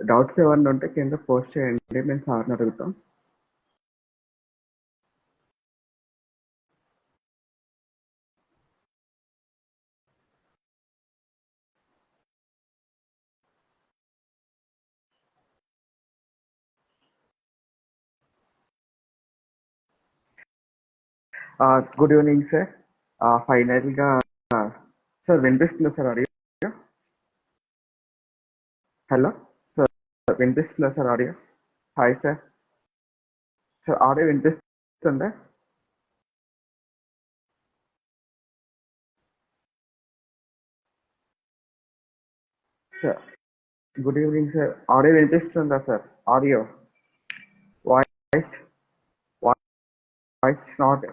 Doubts ఏమన్నా ఉంటే కింద పోస్ట్ చేయండి, మేము సార్ని అడుగుతాం. Good evening sir. ఫైనల్గా సార్ వినిపిస్తుందా సార్ ఆడియో? హలో సార్, వినిపిస్తుందా sir audio? Hi sir. Sir audio వినిపిస్తుందా? Sir good evening sir. Audio వినిపిస్తుందా sir? Audio voice voice not,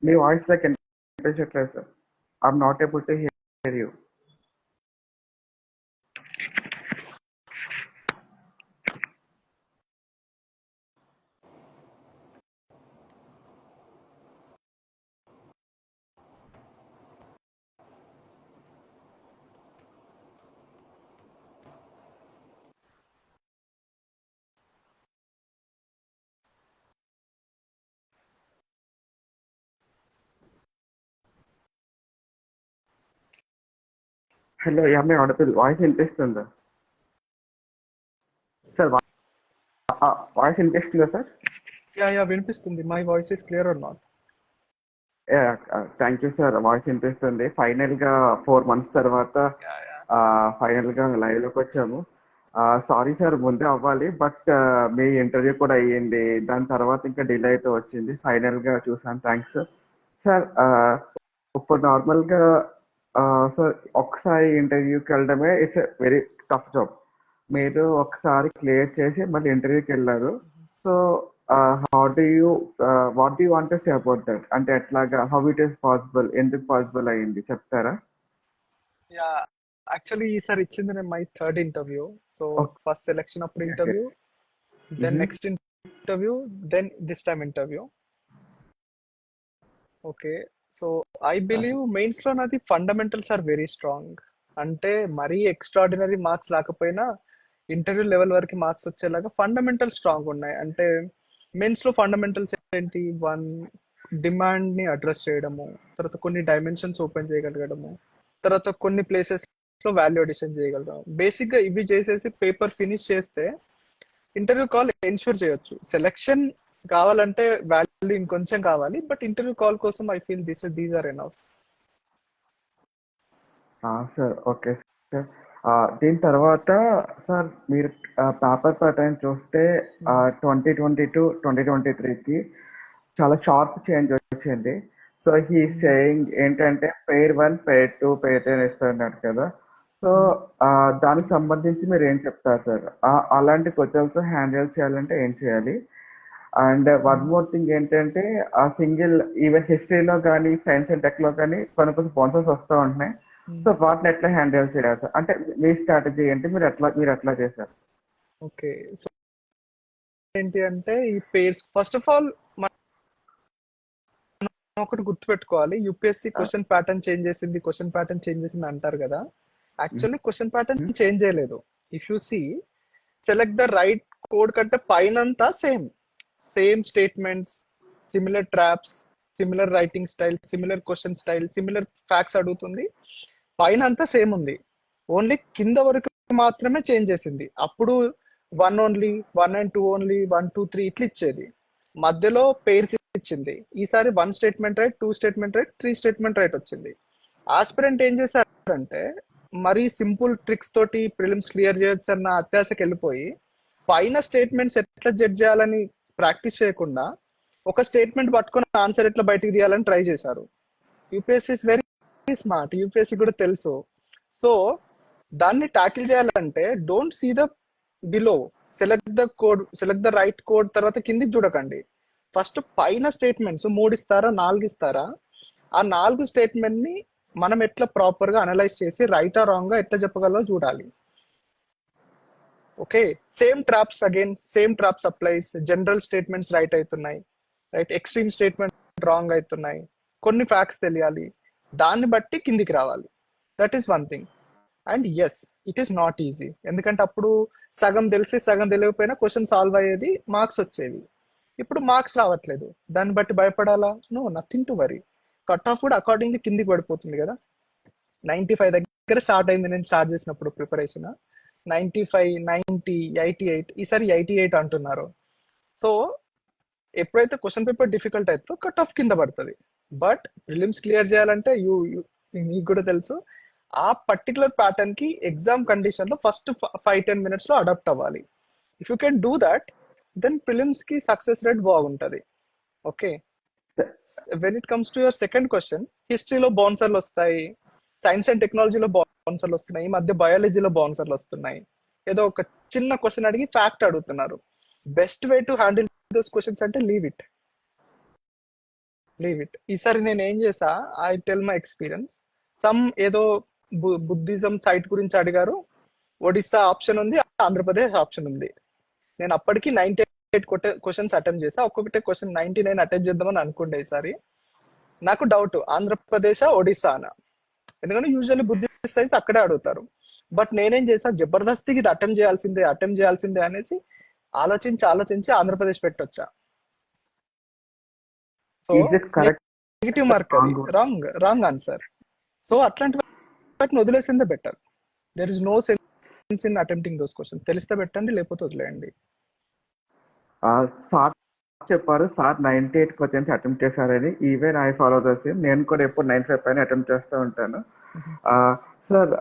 మీ వాయిస్ లైక్ వినిపించట్లేదు sir. I'm not able to hear you. Hello, yeah మీ audible? Voice వినిపిస్తుందా sir? Voice వినిపిస్తుందా sir? Yeah వినిపిస్తుంది. My voice is clear or not? Thank you sir. Voice వినిపిస్తుంది. Final గా 4 months తర్వాత final గా లైవ్ లోకి వచ్చాము. సారీ సార్, ముందే అవ్వాలి, బట్ మీ ఇంటర్వ్యూ కూడా అయ్యింది. దాని తర్వాత ఇంకా డిలే అయితే వచ్చింది. ఫైనల్ గా చూసాను. Thanks sir. ఇప్పుడు నార్మల్ గా సార్ ఒకసారి ఇంటర్వ్యూకి వెళ్ళడమే ఇట్స్ వెరీ టఫ్ జాబ్. మీరు ఒకసారి క్లియర్ చేసి మళ్ళీ ఇంటర్వ్యూకి వెళ్ళారు. So how do you what do you want to say about that? అంటే ఎట్లాగా, హౌ ఇట్ ఈస్ పాసిబుల్, ఎందుకు పాసిబుల్ అయ్యింది చెప్తారా? యా, యాక్చువల్లీ ఈసారి ఇచ్చింది నేను my third interview. So first selection అప్పుడు interview, then next interview, then this time interview. Okay, so I believe mains లో నాది ఫండమెంటల్స్ ఆర్ వెరీ స్ట్రాంగ్. అంటే మరీ ఎక్స్ట్రాడినరీ మార్క్స్ రాకపోయినా ఇంటర్వ్యూ లెవెల్ వరకు మార్క్స్ వచ్చేలాగా ఫండమెంటల్స్ స్ట్రాంగ్ ఉన్నాయి. అంటే మెయిన్స్ లో ఫండమెంటల్స్ ఏంటి? వన్, డిమాండ్ ని అడ్రస్ చేయడము, తర్వాత కొన్ని డైమెన్షన్స్ ఓపెన్ చేయగలగడము, తర్వాత కొన్ని ప్లేసెస్ లో వాల్యూ అడిషన్ చేయగలగడం. బేసిక్ గా ఇవి చేసేసి పేపర్ ఫినిష్ చేస్తే ఇంటర్వ్యూ కాల్ ఎన్ష్యూర్ చేయొచ్చు. సెలెక్షన్ కావాలంటే వాల్యూ ఇంకొంచెం కావాలి, బట్ ఇంటర్వ్యూ కాల్ కోసం I feel these are enough. Sir okay sir. దీని తర్వాత సార్ మీరు పేపర్ ప్యాటర్న్ చూస్తే 2022-2023కి చాలా షార్ప్ చేంజ్ వచ్చింది. సో హీ సేయింగ్ ఏంటంటే పేర్ 1, పేర్ 2, పేర్ 10 ఇస్తున్నారు కదా. సో దానికి సంబంధించి మీరు ఏం చెప్తారు సార్? అలాంటి క్వశ్చన్స్ హ్యాండిల్ చేయాలంటే ఏం చేయాలి? అండ్ వన్ మోర్ థింగ్ ఏంటంటే, ఆ సింగిల్ ఈవెన్ హిస్టరీలో కానీ సైన్స్ అండ్ టెక్ లో కానీ కొన్ని కొన్ని స్పాన్సర్స్ వస్తూ ఉంటున్నాయి. సో వాటిని ఎట్లా హ్యాండిల్ చేయాలి సార్? అంటే మీ స్ట్రాటజీ ఏంటి, మీరు ఎట్లా చేశారు? ఓకే, సో ఏంటి అంటే ఈ పేర్స్ ఫస్ట్ ఆఫ్ ఆల్ ఒకటి గుర్తుపెట్టుకోవాలి. యూపీఎస్సీ క్వశ్చన్ ప్యాటర్న్ చేంజ్ చేసింది అంటారు కదా. యాక్చువల్లీ క్వశ్చన్ ప్యాటర్న్ చేంజ్ చేయలేదు. If you see, select the right code కంటే పైనంతా same statements, similar traps, similar writing style, similar question style, similar facts అడుగుతుంది. పైన అంతా సేమ్ ఉంది, ఓన్లీ కింద వరకు మాత్రమే చేంజ్ చేసింది. అప్పుడు 1 ఓన్లీ, 1 and 2 ఓన్లీ, 1, 2, 3 ఇట్లా ఇచ్చేది. మధ్యలో పేర్స్ ఇచ్చింది. ఈసారి 1 statement right, 2 statement right, 3 statement right వచ్చింది. ఆస్పిరెంట్ ఏం చేశారంటే మరీ సింపుల్ ట్రిక్స్ తోటి ప్రిలిమ్స్ క్లియర్ చేయొచ్చు అన్న అత్యాశకి వెళ్ళిపోయి పైన స్టేట్మెంట్స్ ఎట్లా జడ్జ్ చేయాలని ప్రాక్టీస్ చేయకుండా ఒక స్టేట్మెంట్ పట్టుకుని ఆన్సర్ ఎట్లా బయటికి తీయాలని ట్రై చేశారు. UPSC is very smart, UPSC కూడా తెలుసు. సో దాన్ని టాకిల్ చేయాలంటే don't see the below, select the right code, తర్వాత కిందికి చూడకండి. ఫస్ట్ పైన స్టేట్మెంట్స్ 3 ఇస్తారా, 4 ఇస్తారా, ఆ 4 స్టేట్మెంట్ ని మనం ఎట్లా ప్రాపర్ గా అనలైజ్ చేసి రైట్ ఆ రాంగ్ గా ఎట్లా చెప్పగలరో చూడాలి. Okay, same traps applies. General statements right అవుతున్నాయి, రైట్, ఎక్స్ట్రీమ్ స్టేట్మెంట్ రాంగ్ అవుతున్నాయి, కొన్ని ఫ్యాక్ట్స్ తెలియాలి, దాన్ని బట్టి కిందికి రావాలి. That is one thing. And yes, it is not easy. ఎందుకంటే అప్పుడు సగం తెలిసి సగం తెలియకపోయినా క్వశ్చన్ సాల్వ్ అయ్యేది, మార్క్స్ వచ్చేవి. ఇప్పుడు మార్క్స్ రావట్లేదు, దాన్ని బట్టి భయపడాలా? No, nothing to worry. Cut off కూడా అకార్డింగ్లీ కిందికి పడిపోతుంది కదా. 95 దగ్గర స్టార్ట్ అయింది నేను స్టార్ట్ చేసినప్పుడు ప్రిపరేషన్. 95, 90, 88, ఈసారి 88 అంటున్నారు. సో ఎప్పుడైతే క్వశ్చన్ పేపర్ డిఫికల్ట్ అవుతుందో కట్ ఆఫ్ కింద పడుతుంది. బట్ ప్రిలిమ్స్ క్లియర్ చేయాలంటే మీకు కూడా తెలుసు, ఆ పర్టికులర్ ప్యాటర్న్ కి ఎగ్జామ్ కండిషన్ లో ఫస్ట్ 5-10 మినిట్స్ లో అడాప్ట్ అవ్వాలి. If you can do that, then prelims కి సక్సెస్ రేట్ బాగుంటది. Okay, when it comes to your second question, హిస్టరీలో బౌన్సర్లు వస్తాయి, సైన్స్ అండ్ టెక్నాలజీలో బౌన్సర్లు వస్తున్నాయి, ఈ మధ్య బయాలజీలో బౌన్సర్లు వస్తున్నాయి. ఏదో ఒక చిన్న క్వశ్చన్ అడిగి ఫ్యాక్ట్ అడుగుతున్నారు. Best way to handle those questions అంటే లీవ్ ఇట్. ఈసారి నేను ఏం చేసా, ఐ టెల్ మై ఎక్స్పీరియన్స్. ఏదో బుద్ధిజం సైట్ గురించి అడిగారు, ఒడిస్సా ఆప్షన్ ఉంది, ఆంధ్రప్రదేశ్ ఆప్షన్ ఉంది. నేను అప్పటికి 98 క్వశ్చన్స్ అటెంప్ట్ చేసా, ఒక్కొక్కటే క్వశ్చన్ 99 అటెంప్ట్ చేద్దామని అనుకుంటే ఈసారి నాకు డౌట్, ఆంధ్రప్రదేశ్ ఒడిస్సా అన. ఎందుకంటే యూజువల్లీ బుద్ధిస్ట్ సైన్స్ అక్కడే అడుగుతారు. బట్ నేనేం చేసా, జబర్దస్తికి ఇది అటెంప్ట్ చేయాల్సిందే అనేసి ఆలోచించి ఆంధ్రప్రదేశ్ పెట్టొచ్చా. సో నెగిటివ్ మార్క్, అది రాంగ్ ఆన్సర్. సో అట్లాంటి వాటిని వదిలేసిందే better. There is no sense in attempting those questions. తెలిస్తే పెట్టండి, లేకపోతే వదిలేయండి. సార్ చెప్పారు, సార్ 98 క్వశ్చన్స్ అటెంప్ట్ చేశారని. Even I follow the same. నేను కూడా ఎప్పుడు 95 పైన అటెంప్ట్ చేస్తూ ఉంటాను. సార్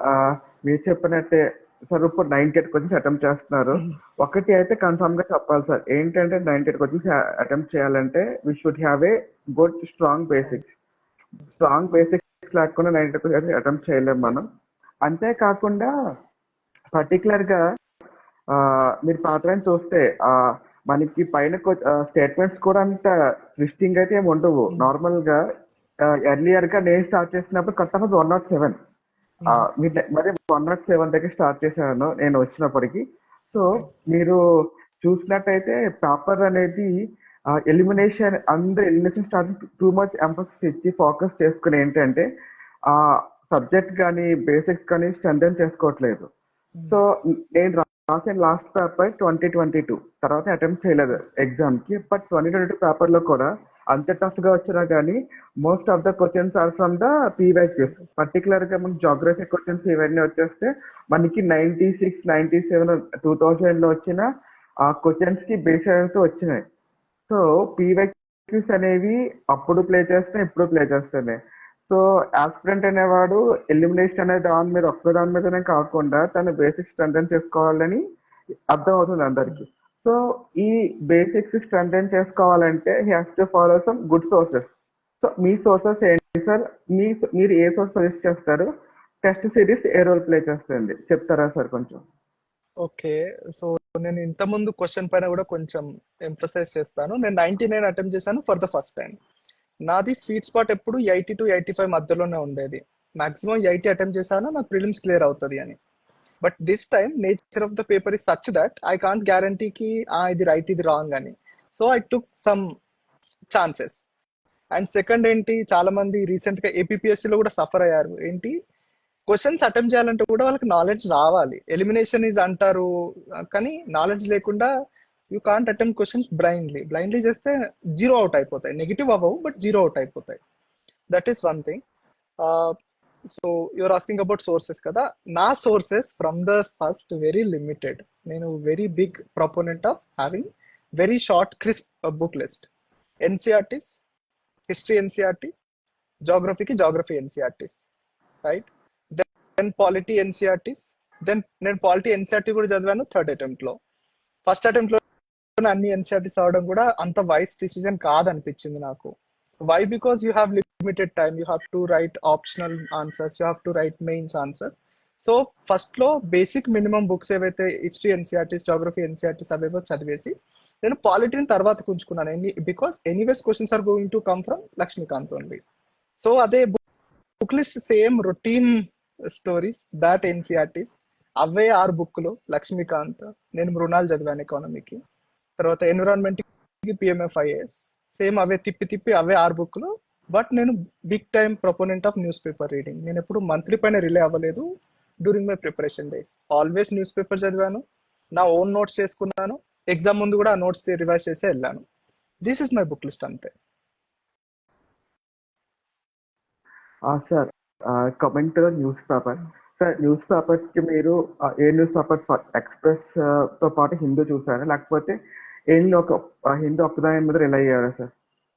మీరు చెప్పినట్టే సార్, ఇప్పుడు 98 క్వశ్చన్స్ అటెంప్ట్ చేస్తున్నారు. ఒకటి అయితే కన్ఫర్మ్ గా చెప్పాలి సార్, ఏంటంటే 98 క్వశ్చన్స్ అటెంప్ట్ చేయాలంటే we should have a good strong basics లేకుండా 98 క్వశ్చన్స్ అటెంప్ట్ చేయలేము మనం. అంతేకాకుండా పర్టికులర్ గా మీరు పాత్రని చూస్తే మనకి పైన స్టేట్మెంట్స్ కూడా అంత ట్విస్టింగ్ అయితే ఏమి ఉండవు. నార్మల్ గా ఎర్లియర్ గా నేను స్టార్ట్ చేసినప్పుడు కట్ ఆఫ్ 107, మరి 107 దగ్గర స్టార్ట్ చేశాను నేను వచ్చినప్పటికి. సో మీరు చూసినట్టయితే పేపర్ అనేది elimination start too much emphasis ఇచ్చి ఫోకస్ చేసుకుని ఏంటంటే ఆ సబ్జెక్ట్ కానీ బేసిక్స్ కానీ స్ట్రెంథెన్ చేసుకోవట్లేదు. సో నేను రాసిన లాస్ట్ పేపర్ 2022 తర్వాత అటెంప్ట్ చేయలేదు ఎగ్జామ్ కి. బట్ 2022 పేపర్ లో కూడా అంత టఫ్ గా వచ్చినా కానీ most of the questions are from the PYQs. Particular గా మనకి జాగ్రఫీ క్వశ్చన్స్ ఇవన్నీ వచ్చేస్తే మనకి 96, 97, 2000 లో వచ్చిన ఆ క్వశ్చన్స్ కి బేస్ వచ్చినాయి. సో పీవైక్యూస్ అనేవి అప్పుడు ప్లే చేస్తున్నాయి, ఇప్పుడు ప్లే చేస్తున్నాయి. సో ఆస్పిరెంట్ అనేవాడు ఎలిమినేషన్ అనే దాని మీదనే కాకుండా తన బేసిక్స్ స్ట్రెంథెన్ చేసుకోవాలని అర్థం అవుతుంది అందరికి. సో ఈ బేసిక్స్ స్ట్రెంథెన్ చేసుకోవాలంటే he has to follow some good sources. So me sources ఏంటి సార్? మీరు ఏ సోర్స్ సజెస్ట్ చేస్తారు? టెస్ట్ సిరీస్ ఏ రోల్ ప్లే చేస్తుంది చెప్తారా సార్ కొంచెం? ఓకే, సో నేను ఇంత ముందు క్వశ్చన్ పైన కూడా కొంచెం ఎంఫసైజ్ చేస్తాను. నేను 99 అటెంప్ట్ చేశాను ఫర్ ద ఫస్ట్ టైం. నాది స్వీట్ స్పాట్ ఎప్పుడు 80 to 85 మధ్యలోనే ఉండేది. మాక్సిమం 80 అటెంప్ట్ చేశాను, నాకు ప్రిలిమ్స్ క్లియర్ అవుతుంది అని. But this time nature of the paper is such that I can't guarantee కి ఇది రైట్ ఇది రాంగ్ అని. So I took some chances. And second ఏంటి, చాలా మంది రీసెంట్ గా ఏపీఎస్సీ లో కూడా సఫర్ అయ్యారు. ఏంటి, క్వశ్చన్స్ అటెంప్ట్ చేయాలంటే కూడా వాళ్ళకి నాలెడ్జ్ రావాలి. ఎలిమినేషన్ ఈజ్ అంటారు కానీ నాలెడ్జ్ లేకుండా you can't attempt questions blindly చేస్తే జీరో అవుట్ అయిపోతాయి. నెగిటివ్ అవ్వవు, బట్ జీరో అవుట్ అయిపోతాయి. That is one thing. So you're asking about sources కదా. నా sources from the first very limited. నేను very big proponent of having very short crisp book list. NCERTs, history NCERT, జాగ్రఫీకి geography NCERTs, right. Then polity NCERTs. Then నేను polity NCERT కూడా చదివాను third attempt లో. First attempt లో అన్ని NCERTs అవడం కూడా అంత వైస్ డిసిజన్ కాదనిపించింది నాకు. Why? Because you have limited time, you have to write optional answers, you have to write mains answer. So first లో బేసిక్ మినిమం బుక్స్ ఏవైతే హిస్టరీ ఎన్సీఆర్టీస్, జాగ్రఫీ ఎన్సీఆర్టీస్ అవేవో చదివేసి నేను పాలిటీని తర్వాత ఉంచుకున్నాను. Because anyways questions are going to come from Laxmikanth only. So అదే book list same routine stories, that NCERTs అవే 6 బుక్లు. లక్ష్మీకాంత్, నేను మృణాల్ చదివాను ఎకానమీకి, తర్వాత ఎన్విరాన్మెంట్ కి పిఎంఎఫ్ఐఎస్, సేమ్ అవే తిప్పి అవే 6 బుక్లు. బట్ నేను big time proponent of newspaper reading. నేను ఎప్పుడు మంత్లీ పైన రిలే అవ్వలేదు, during my preparation days. Always newspaper చదివాను, నా ఓన్ నోట్స్ చేసుకున్నాను, ఎగ్జామ్ ముందు కూడా ఆ నోట్స్ రివైజ్ చేసి వెళ్ళాను. This is my book list అంతే. Sir, coming to newspaper. Sir, newspapers కి మీరు ఏ న్యూస్ పేపర్స్, ఎక్స్ప్రెస్ తో పాటు హిందూ చూసారా, లేకపోతే ఏం ఒక హిందూ ఒక్కదాని మీద రిలై అయ్యారా సార్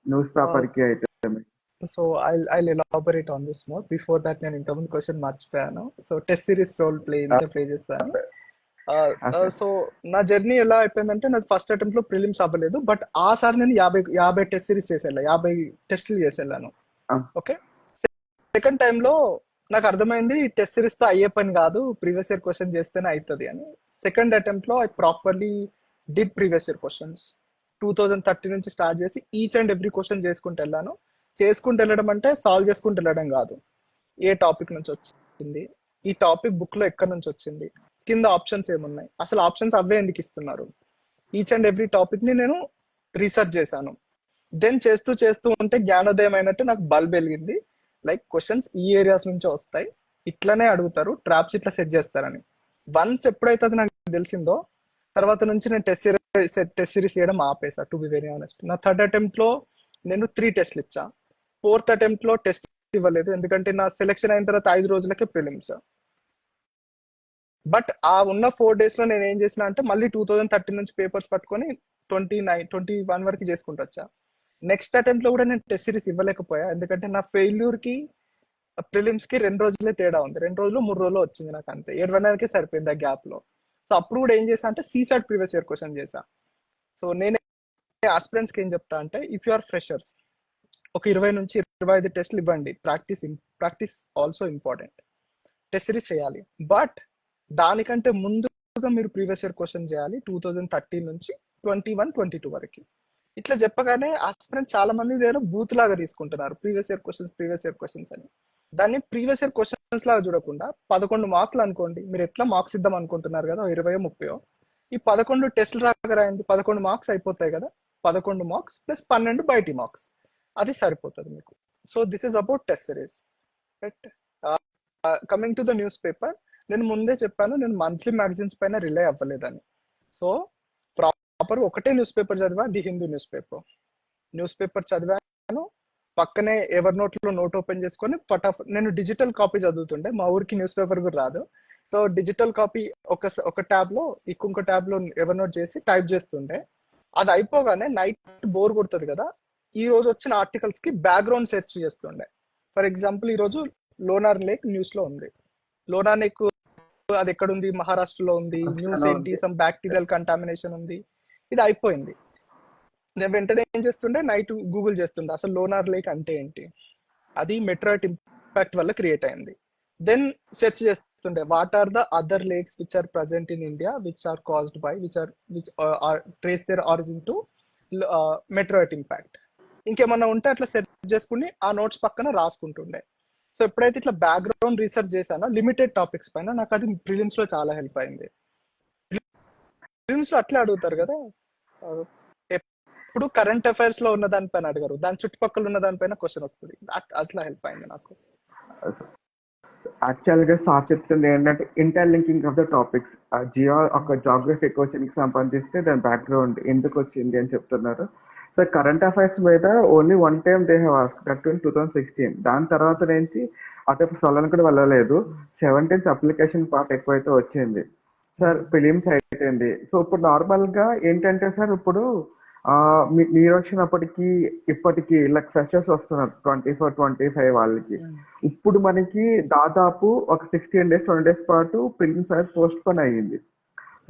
న్యూస్ పేపర్ కి అయితే? So I elaborate on this more. Before that నేను ఇంతకుముందు క్వశ్చన్ మర్చిపోయాను. So test series role play చేస్తాను. సో నా జర్నీ ఎలా అయిపోయిందంటే, నాది ఫస్ట్ అటెంప్ట్ లో ప్రిలిమ్స్ అవ్వలేదు, బట్ ఆ సారి నేను 50 టెస్ట్ సిరీస్ చేసి వెళ్ళాను, 50 టెస్టులు చేసి వెళ్ళాను. ఓకే, సెకండ్ టైమ్ లో నాకు అర్థమైంది టెస్ట్ సిరీస్ తో అయ్యే పని కాదు, ప్రీవియస్ ఇయర్ క్వశ్చన్ చేస్తేనే అవుతుంది అని. సెకండ్ అటెంప్ట్ లో I properly did previous year questions. 2030 నుంచి స్టార్ట్ చేసి ఈచ్ అండ్ ఎవ్రీ క్వశ్చన్ చేసుకుంటూ వెళ్ళాను. చేసుకుంటూ వెళ్ళడం అంటే సాల్వ్ చేసుకుంటూ వెళ్ళడం కాదు. ఏ టాపిక్ నుంచి వచ్చింది, ఈ టాపిక్ బుక్ లో ఎక్కడి నుంచి వచ్చింది, కింద ఆప్షన్స్ ఏమున్నాయి, అసలు ఆప్షన్స్ అవే ఎందుకు ఇస్తున్నారు, ఈచ్ అండ్ ఎవ్రీ టాపిక్ ని నేను రీసెర్చ్ చేశాను. దెన్ చేస్తూ చేస్తూ ఉంటే జ్ఞానోదయం అయినట్టు నాకు బల్బ్ వెలిగింది. లైక్ క్వశ్చన్స్ ఈ ఏరియాస్ నుంచే వస్తాయి, ఇట్లానే అడుగుతారు, ట్రాప్స్ ఇట్లా సెట్ చేస్తారని. వన్స్ ఎప్పుడైతే అది నాకు తెలిసిందో, తర్వాత నుంచి నేను టెస్ట్ సిరీస్ చేయడం ఆపేసా, టు బి వెరీ ఆనెస్ట్. నా థర్డ్ అటెంప్ట్ లో నేను 3 టెస్ట్లు ఇచ్చా. ఫోర్త్ అటెంప్ట్ లో టెస్ట్ ఇవ్వలేదు, ఎందుకంటే నా సెలెక్షన్ అయిన తర్వాత 5 రోజులకే ప్రిలిమ్స్. బట్ ఆ ఉన్న 4 days లో నేను ఏం చేసిన అంటే, మళ్ళీ 2030 నుంచి పేపర్స్ పట్టుకొని 21 వరకు చేసుకుంటూ వచ్చా. నెక్స్ట్ అటెంప్ట్ లో కూడా నేను టెస్ట్ సిరీస్ ఇవ్వలేకపోయా, ఎందుకంటే నా ఫెయిల్యూర్ కి ప్రిలిమ్స్ కి 2 రోజులే తేడా ఉంది. 2 రోజులు 3 రోజులు వచ్చింది నాకు, అంతే. 7 సరిపోయింది ఆ గ్యాప్ లో. సో అప్పుడు కూడా ఏం చేసా అంటే, సీసాట్ ప్రీవియస్ ఇయర్ క్వశ్చన్ చేసా. సో నేను ఆస్పిరెంట్స్ కి ఏం చెప్తా అంటే, ఇఫ్ యు ఆర్ ఫ్రెషర్స్, ఒక 20 నుంచి 25 టెస్ట్లు ఇవ్వండి. Practice also important. Test series చేయాలి, బట్ దానికంటే ముందుగా మీరు ప్రీవియస్ ఇయర్ క్వశ్చన్ చేయాలి, 2030 నుంచి 21-22 వరకు. ఇట్లా చెప్పగానే ఆస్పిరెంట్స్ చాలా మంది దగ్గర బూత్ లాగా తీసుకుంటున్నారు, ప్రీవియస్ ఇయర్ క్వశ్చన్స్ అని. దాన్ని ప్రీవియస్ ఇయర్ క్వశ్చన్స్ లాగా చూడకుండా 11 మార్కులు అనుకోండి, మీరు ఎట్లా మార్క్స్ ఇద్దాం అనుకుంటున్నారు కదా, 20-30, ఈ 11 టెస్ట్లు రాగా రాయండి, 11 మార్క్స్ అయిపోతాయి కదా. 11 మార్క్స్ ప్లస్ 12 బయటి మార్క్స్, అది సరిపోతుంది మీకు. So this is about test series. Right, coming to the newspaper, నేను ముందే చెప్పాను నేను మంత్లీ మ్యాగజైన్స్ పైన రిలై అవ్వలేదని. సో ప్రాపర్ ఒకటే న్యూస్ పేపర్ చదివా, ది హిందూ న్యూస్ పేపర్ చదివాను. పక్కనే ఎవరి నోట్లో నోట్ ఓపెన్ చేసుకొని నేను డిజిటల్ కాపీ చదువుతుండే, మా ఊరికి న్యూస్ పేపర్ కూడా రాదు. సో డిజిటల్ కాపీ ఒక ట్యాబ్ లో, ఇంకొక ట్యాబ్ లో ఎవరి నోట్ చేసి టైప్ చేస్తుండే. అది అయిపోగానే నైట్ బోర్ కొడుతుంది కదా, ఈ రోజు వచ్చిన ఆర్టికల్స్ కి బ్యాక్గ్రౌండ్ సెర్చ్ చేస్తుండే. ఫర్ ఎగ్జాంపుల్, ఈ రోజు లోనార్ లేక్ న్యూస్ లో ఉంది. లోనార్ లేక్ అది ఎక్కడ ఉంది, మహారాష్ట్రలో ఉంది. న్యూస్ ఏంటి, సమ్ బ్యాక్టీరియల్ కంటామినేషన్ ఉంది. ఇది అయిపోయింది, నేను వెంటనే ఏం చేస్తుండే, నైట్ గూగుల్ చేస్తుండే అసలు లోనార్ లేక్ అంటే ఏంటి, అది మెట్రాయిట్ ఇంపాక్ట్ వల్ల క్రియేట్ అయింది. దెన్ సెర్చ్ చేస్తుండే, what are the other lakes which are present in India which are caused by which are trace their origin to meteorite impact. ఇంకేమన్నా ఉంటే అట్లా సెర్చ్ చేసుకుని ఆ నోట్స్ పక్కన రాసుకుంటుండే. సో ఎప్పుడైతే ఇట్లా బ్యాక్గ్రౌండ్ రీసెర్చ్ చేశానో లిమిటెడ్ టాపిక్స్ పైన, నాకు అది ప్రిలిమ్స్ లో చాలా హెల్ప్ అయింది. ప్రిలిమ్స్ లో అట్లా అడుగుతారు కదా, ఇప్పుడు కరెంట్ అఫైర్స్ లో ఉన్న దానిపైన అడగరు, దాని చుట్టుపక్కల ఉన్న దానిపైన క్వశ్చన్ వస్తుంది. అట్లా హెల్ప్ అయింది నాకు. యాక్చువల్ గా సార్ చెప్తుంది ఏంటంటే, ఇంటర్లింకింగ్ ఆఫ్ ద టాపిక్స్. ఒక జాగ్రఫీ క్వశ్చన్ కి సంబంధిస్తే దాని బ్యాక్గ్రౌండ్ ఎందుకు వచ్చింది అని చెప్తున్నారు. సో కరెంట్ అఫైర్స్ మీద only 1 time they have asked, that in 2016. దాని తర్వాత నుంచి అటు సొలని కూడా వెళ్ళలేదు. 17th అప్లికేషన్ పార్ట్ ఎక్కువైతే వచ్చింది సార్. ఫిలిమ్స్ అయిపోయింది. సో ఇప్పుడు నార్మల్ గా ఏంటంటే సార్, ఇప్పుడు మీరు వచ్చినప్పటికీ ఇప్పటికి లైక్ ఫ్రెషర్స్ వస్తున్నారు 24-25 వాళ్ళకి. ఇప్పుడు మనకి దాదాపు ఒక 16 days 20 days పాటు ఫిలిమ్స్ అనేది పోస్ట్ పోన్ అయ్యింది.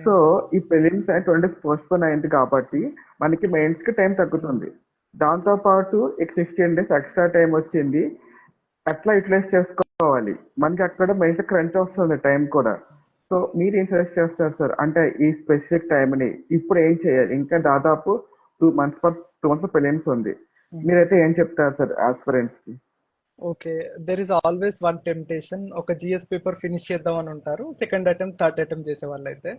సో ఈ ఫిలిమ్స్ 20 days పోస్ట్ పోన్ అయింది కాబట్టి మనకి మెయిన్స్ కి టైం తగ్గుతుంది. దాంతో పాటు ఇక 16 days ఎక్స్ట్రా టైం వచ్చింది, ఎట్లా యూటిలైజ్ చేసుకోవాలి, మనకి అక్కడ మెయిన్స్ క్రంచ్ వస్తుంది టైం కూడా. సో మీరు ఏం సజెస్ట్ చేస్తారు సార్, అంటే ఈ స్పెసిఫిక్ టైంని ఇప్పుడు ఏం చేయాలి? ఇంకా దాదాపు 2 months ఫిలిమ్స్ ఉంది, మీరైతే ఏం చెప్తారు సార్ ఆస్పిరెంట్స్ కి? Okay, there is always one temptation, ఒక జిఎస్ పేపర్ ఫినిష్ చేద్దాం అని ఉంటారు, సెకండ్ అటెంప్ట్ థర్డ్ అటెంప్ట్ చేసే వాళ్ళు అయితే.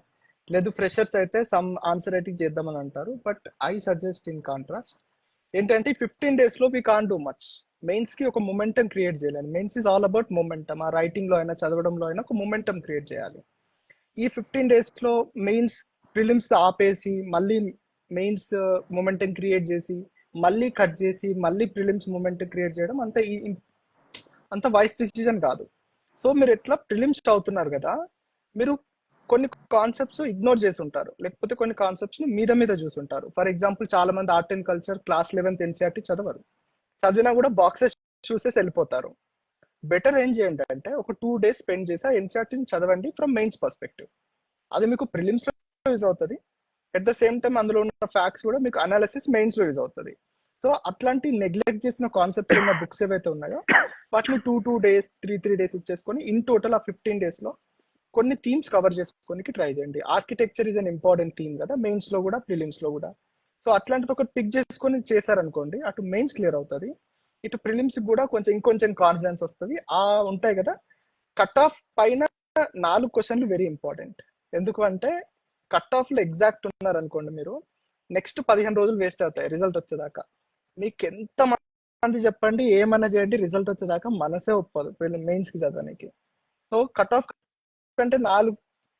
లేదు ఫ్రెషర్స్ అయితే సమ్ ఆన్సర్ రైటింగ్ చేద్దామని అంటారు. But I suggest in contrast ఏంటంటే, 15 days లో we can't do much. Mains కి ఒక మొమెంటం క్రియేట్ చేయాలి. Mains is all about momentum. ఆ రైటింగ్ లో అయినా చదవడంలో అయినా ఒక మొమెంటం క్రియేట్ చేయాలి. ఈ 15 days లో మెయిన్స్ ప్రిలిమ్స్ ఆపేసి మళ్ళీ మెయిన్స్ మొమెంటం క్రియేట్ చేసి మళ్ళీ కట్ చేసి మళ్ళీ ప్రిలిమ్స్ మొమెంటం క్రియేట్ చేయడం అంత వైస్ డిసిజన్ కాదు. సో మీరు ఎట్లా ప్రిలిమ్స్ చదువుతున్నారు కదా, మీరు కొన్ని కాన్సెప్ట్స్ ఇగ్నోర్ చేసి ఉంటారు, లేకపోతే కొన్ని కాన్సెప్ట్స్ ని మీద చూసుంటారు. ఫర్ ఎగ్జాంపుల్ చాలా మంది art and culture class 11th NCERT చదవరు, చదివినా కూడా బాక్సెస్ చూసేసి వెళ్ళిపోతారు. బెటర్ ఏం చేయండి అంటే ఒక 2 days స్పెండ్ చేసి ఆ ఎన్సీఆర్టీని చదవండి ఫ్రమ్ మెయిన్స్ పర్స్పెక్టివ్. అది మీకు ప్రిలిమ్స్ లో యూజ్ అవుతుంది, అట్ ద సేమ్ టైం అందులో ఉన్న ఫ్యాక్ట్స్ కూడా మీకు అనాలిసిస్ మెయిన్స్ లో యూజ్ అవుతుంది. సో అట్లాంటి నెగ్లెక్ట్ చేసిన కాన్సెప్ట్స్ ఉన్న బుక్స్ ఏవైతే ఉన్నాయో వాటిని 2 days 3 days ఇచ్చేసుకొని ఇన్ టోటల్ ఆ 15 days లో కొన్ని థీమ్స్ కవర్ చేసుకోనికి ట్రై చేయండి. Architecture is an important theme కదా మెయిన్స్ లో కూడా ప్రిలిమ్స్ లో కూడా. సో అట్లాంటిది ఒకటి పిక్ చేసుకొని చేశారనుకోండి, అటు మెయిన్స్ క్లియర్ అవుతుంది, ఇటు ప్రిలిమ్స్ కూడా ఇంకొంచెం కాన్ఫిడెన్స్ వస్తుంది. ఆ ఉంటాయి కదా కట్ ఆఫ్ పైన 4 క్వశ్చన్లు వెరీ ఇంపార్టెంట్. ఎందుకు అంటే కట్ ఆఫ్ లో ఎగ్జాక్ట్ ఉన్నారనుకోండి మీరు, నెక్స్ట్ 15 రోజులు వేస్ట్ అవుతాయి రిజల్ట్ వచ్చేదాకా. మీకు ఎంత మంది చెప్పండి ఏమన్నా చేయండి, రిజల్ట్ వచ్చేదాకా మనసే ఒప్పదు మెయిన్స్ కి చదవడానికి. సో కట్ ఆఫ్ కంటే 4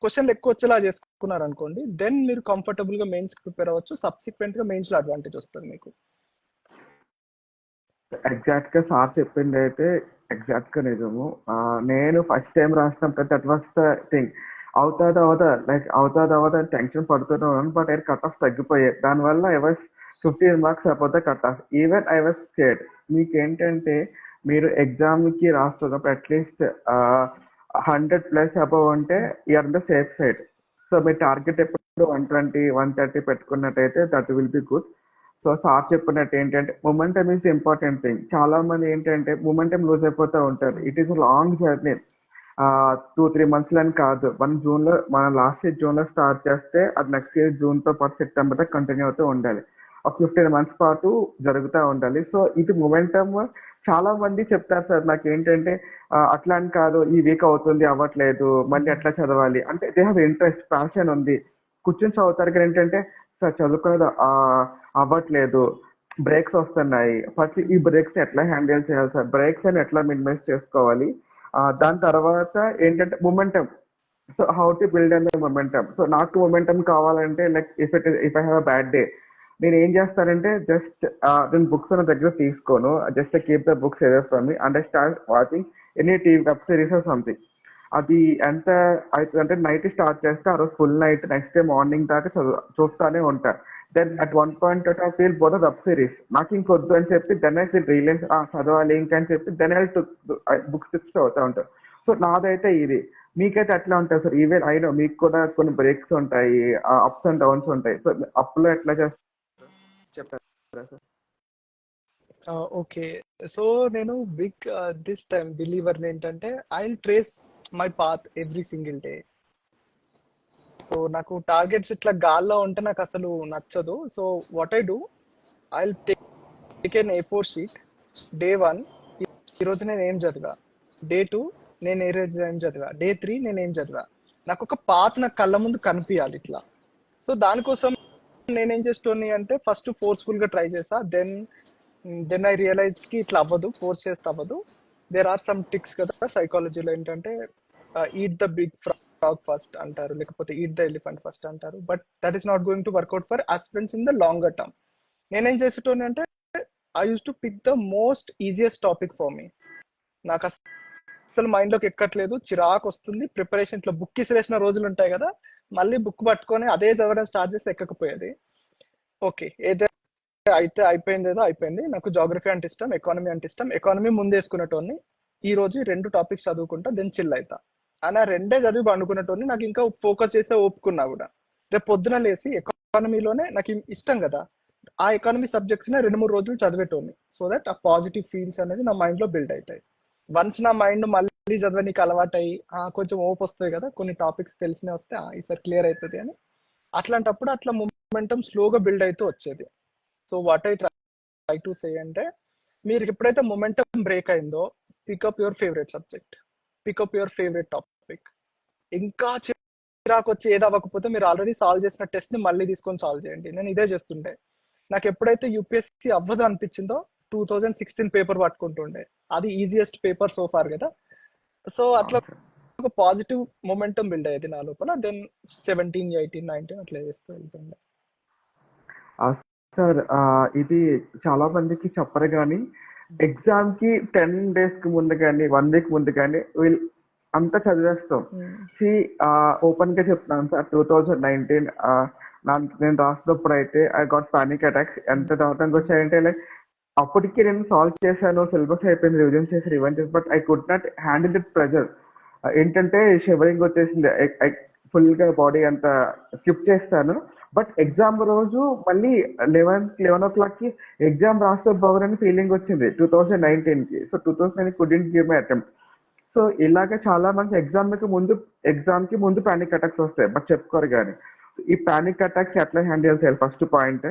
క్వశ్చన్లు ఎక్కువ వచ్చేలా చేసుకున్నారు అనుకోండి, దెన్ మీరు కంఫర్టబుల్ గా మెయిన్స్ ప్రిపేర్ అవ్వచ్చు. సబ్సిక్వెంట్ గా మెయిన్స్ లో అడ్వాంటేజ్ వస్తుంది మీకు. ఎగ్జాక్ట్ గా సార్ చెప్పింది అయితే ఎగ్జాక్ట్ గా నిజము. నేను ఫస్ట్ టైం రాసినప్పుడు దట్ వాస్ ద థింగ్. అవుతా టెన్షన్ పడుతున్నాను, బట్ ఐ కట్ ఆఫ్ తగ్గిపోయాయి. దానివల్ల ఐ వాస్ 15 మార్క్స్ అయిపోతే cut off. Even I was scared. మీకేంటంటే మీరు ఎగ్జామ్ కి రాస్తున్నప్పుడు అట్లీస్ట్ 100+ అబౌవ్ ఉంటే you're the safe side. So మీ టార్గెట్ ఎప్పుడు 120 130 పెట్టుకున్నట్టయితే that will be good. So sir చెప్పినట్టు ఏంటంటే మొమెంటమ్ ఈస్ ఇంపార్టెంట్ థింగ్. చాలా మంది ఏంటంటే మొమెంటమ్ లూజ్ అయిపోతూ ఉంటారు. It is long journey. 2-3 months అని కాదు. మనం లాస్ట్ ఇయర్ జూన్ లో స్టార్ట్ చేస్తే అది నెక్స్ట్ ఇయర్ జూన్ తో పాటు సెప్టెంబర్ తో కంటిన్యూ అవుతూ ఉండాలి. ఒక 15 months పాటు జరుగుతూ ఉండాలి. సో ఇది మొమెంటమ్. చాలా మంది చెప్తారు సార్ నాకు ఏంటంటే అట్లా అని కాదు, ఈ వీక్ అవుతుంది అవ్వట్లేదు, మళ్ళీ ఎట్లా చదవాలి అంటే దే హ్యావ్ ఇంట్రెస్ట్, ప్యాషన్ ఉంది, కూర్చొని చదువుతారు. కానీ ఏంటంటే సార్ చదువుకునేది అవ్వట్లేదు, బ్రేక్స్ వస్తున్నాయి, ఫస్ట్ ఈ బ్రేక్స్ ఎట్లా హ్యాండిల్ చేయాలి సార్, బ్రేక్స్ అని ఎట్లా మినిమైజ్ చేసుకోవాలి, దాని తర్వాత ఏంటంటే momentum. So how to build an momentum. So నాకు మొమెంటమ్ కావాలంటే like if I have a bad day, నేను ఏం చేస్తానంటే జస్ట్ నేను బుక్స్ నా దగ్గర తీసుకోను, just keep the books away from me and I start watching any TV web series or something. అది ఎంత అవుతుందంటే నైట్ స్టార్ట్ చేస్తే ఆ రోజు full night next day morning దాకా చూస్తానే ఉంటా. Then at one point I feel both web series నాకు ఇంకొద్దు అని చెప్పి దెన్ ఐ ఫీల్ రిలయన్స్ చదవాలి ఇంకని చెప్పి దెన్ ఐ బుక్స్ చదువుతా ఉంటాను. సో నాదైతే ఇది. మీకైతే అట్లా ఉంటాయి సార్? ఈవెన్ అయినా మీకు కూడా కొన్ని బ్రేక్స్ ఉంటాయి, అప్స్ అండ్ డౌన్స్ ఉంటాయి. సో అప్లో ఎట్లా చేస్తారు చెప్తారా సార్? ఓకే, సో నేను బిగ్ దిస్ టైమ్ బిలీవర్ ఏంటంటే I will trace my path every single day. So నాకు టార్గెట్స్ ఇట్లా గాల్లో ఉంటే నాకు అసలు నచ్చదు. So what I do, I will take an A4 sheet. Day 1 ఈరోజు నేను ఏం చదివా, డే 2 నేను ఏ రోజు ఏం చదివా, డే 3 నేను ఏం చదివా, నాకు ఒక పాత్ నా కళ్ళ ముందు కనిపించాలి ఇట్లా. సో దానికోసం నేనేం చేస్తుంది అంటే ఫస్ట్ ఫోర్స్ఫుల్ గా ట్రై చేసా, దెన్ ఐ రియలైజ్ కి ఇట్లా అవ్వదు, ఫోర్స్ చేస్తే అవ్వదు. దేర్ ఆర్ సమ్ టిక్స్ కదా సైకాలజీలో ఏంటంటే eat the big frog first అంటారు, లేకపోతే ఈట్ ద ఎలిఫెంట్ ఫస్ట్ అంటారు. But that is not going to work out for aspirants in the longer term. నేనేం చేసేటోని అంటే I use to pick the most easiest topic for me. నాకు అసలు mind లోకి ఎక్కట్లేదు, చిరాకు వస్తుంది, ప్రిపరేషన్ ఇట్లా బుక్ ఇసిరేసిన రోజులు ఉంటాయి కదా, మళ్ళీ బుక్ పట్టుకొని అదే చదవడం స్టార్ట్ చేస్తే ఎక్కకపోయేది. ఓకే ఏదైతే అయితే అయిపోయింది, ఏదో అయిపోయింది. నాకు జాగ్రఫీ అంటే ఇష్టం, ఎకానమీ అంటే ఇష్టం. ఎకానమీ ముందేసుకునేటోని ఈ రోజు 2 టాపిక్స్ చదువుకుంటా, దెన్ చిల్ అవుతా. అని 2 చదివి పండుకునేటోని నాకు ఇంకా ఫోకస్ చేసే ఓపుకున్నా కూడా రేపు పొద్దున లేసి ఎకానమీలోనే నాకు ఇష్టం కదా, ఆ ఎకానమీ సబ్జెక్ట్స్ 2-3 రోజులు చదివేటోని. సో దట్ ఆ పాజిటివ్ ఫీల్స్ అనేది నా మైండ్ లో బిల్డ్ అవుతాయి. వన్స్ నా మైండ్ మళ్ళీ చదవడానికి అలవాటు అయ్యి కొంచెం ఓపు వస్తుంది కదా, కొన్ని టాపిక్స్ తెలిసినే వస్తే ఈసారి క్లియర్ అవుతుంది అని, అట్లాంటప్పుడు అట్లా మొమెంటం స్లోగా బిల్డ్ అవుతూ వచ్చేది. So what I try to say అంటే మీరు ఎప్పుడైతే మొమెంటం బ్రేక్ అయిందో pickup your favourite subject, pickup your favourite topic. ఇంకా చిరాకు వచ్చి ఏది అవ్వకపోతే మీరు ఆల్రెడీ సాల్వ్ చేసిన టెస్ట్ ని మళ్ళీ తీసుకొని సాల్వ్ చేయండి. నేను ఇదే చేస్తుండే. నాకు ఎప్పుడైతే యూపీఎస్సీ అవ్వదు అనిపించిందో 2016 పేపర్ పట్టుకుంటుండే. అది ఈజియెస్ట్ పేపర్ సో ఫార్ కదా. సో అట్లా అవును సార్. ఒక పాజిటివ్ మొమెంటం బిల్డ్ అయ్యేది నా లోపల. దెన్ 17, 18, 19 అట్లా చేస్తూ వెళ్తుండే. సార్ ఇది చాలా మందికి చెప్పరు కానీ ఎగ్జామ్ కి 10 days కి ముందు కానీ 1 week ముందు కానీ వీళ్ళు అంతా చదివేస్తాం. సి ఓపెన్ గా చెప్తున్నాను సార్, 2019 నేను రాసినప్పుడు అయితే ఐ గాట్ పానిక్ అటాక్స్. ఎంత దారుణంగా వచ్చాయంటే లైక్ అప్పటికి నేను సాల్వ్ చేశాను, సిలబస్ అయిపోయింది, రివిజన్ చేసి but I could not handle it pressure. ఏంటంటే షివరింగ్ వచ్చేసింది, ఫుల్ గా బాడీ అంతా స్కిప్ చేస్తాను. బట్ ఎగ్జామ్ రోజు మళ్ళీ 11 o'clock కి ఎగ్జామ్ రాస్తే బాగుందని ఫీలింగ్ వచ్చింది 2019 కి. So 2009 couldn't give my attempt. So ఇలాగ చాలా మంది ఎగ్జామ్ కి ముందు పానిక్ అటాక్స్ వస్తాయి బట్ చెప్పుకోరు కానీ. ఈ పానిక్ అటాక్స్ ఎట్లా హ్యాండిల్ చేయాలి ఫస్ట్ పాయింట్.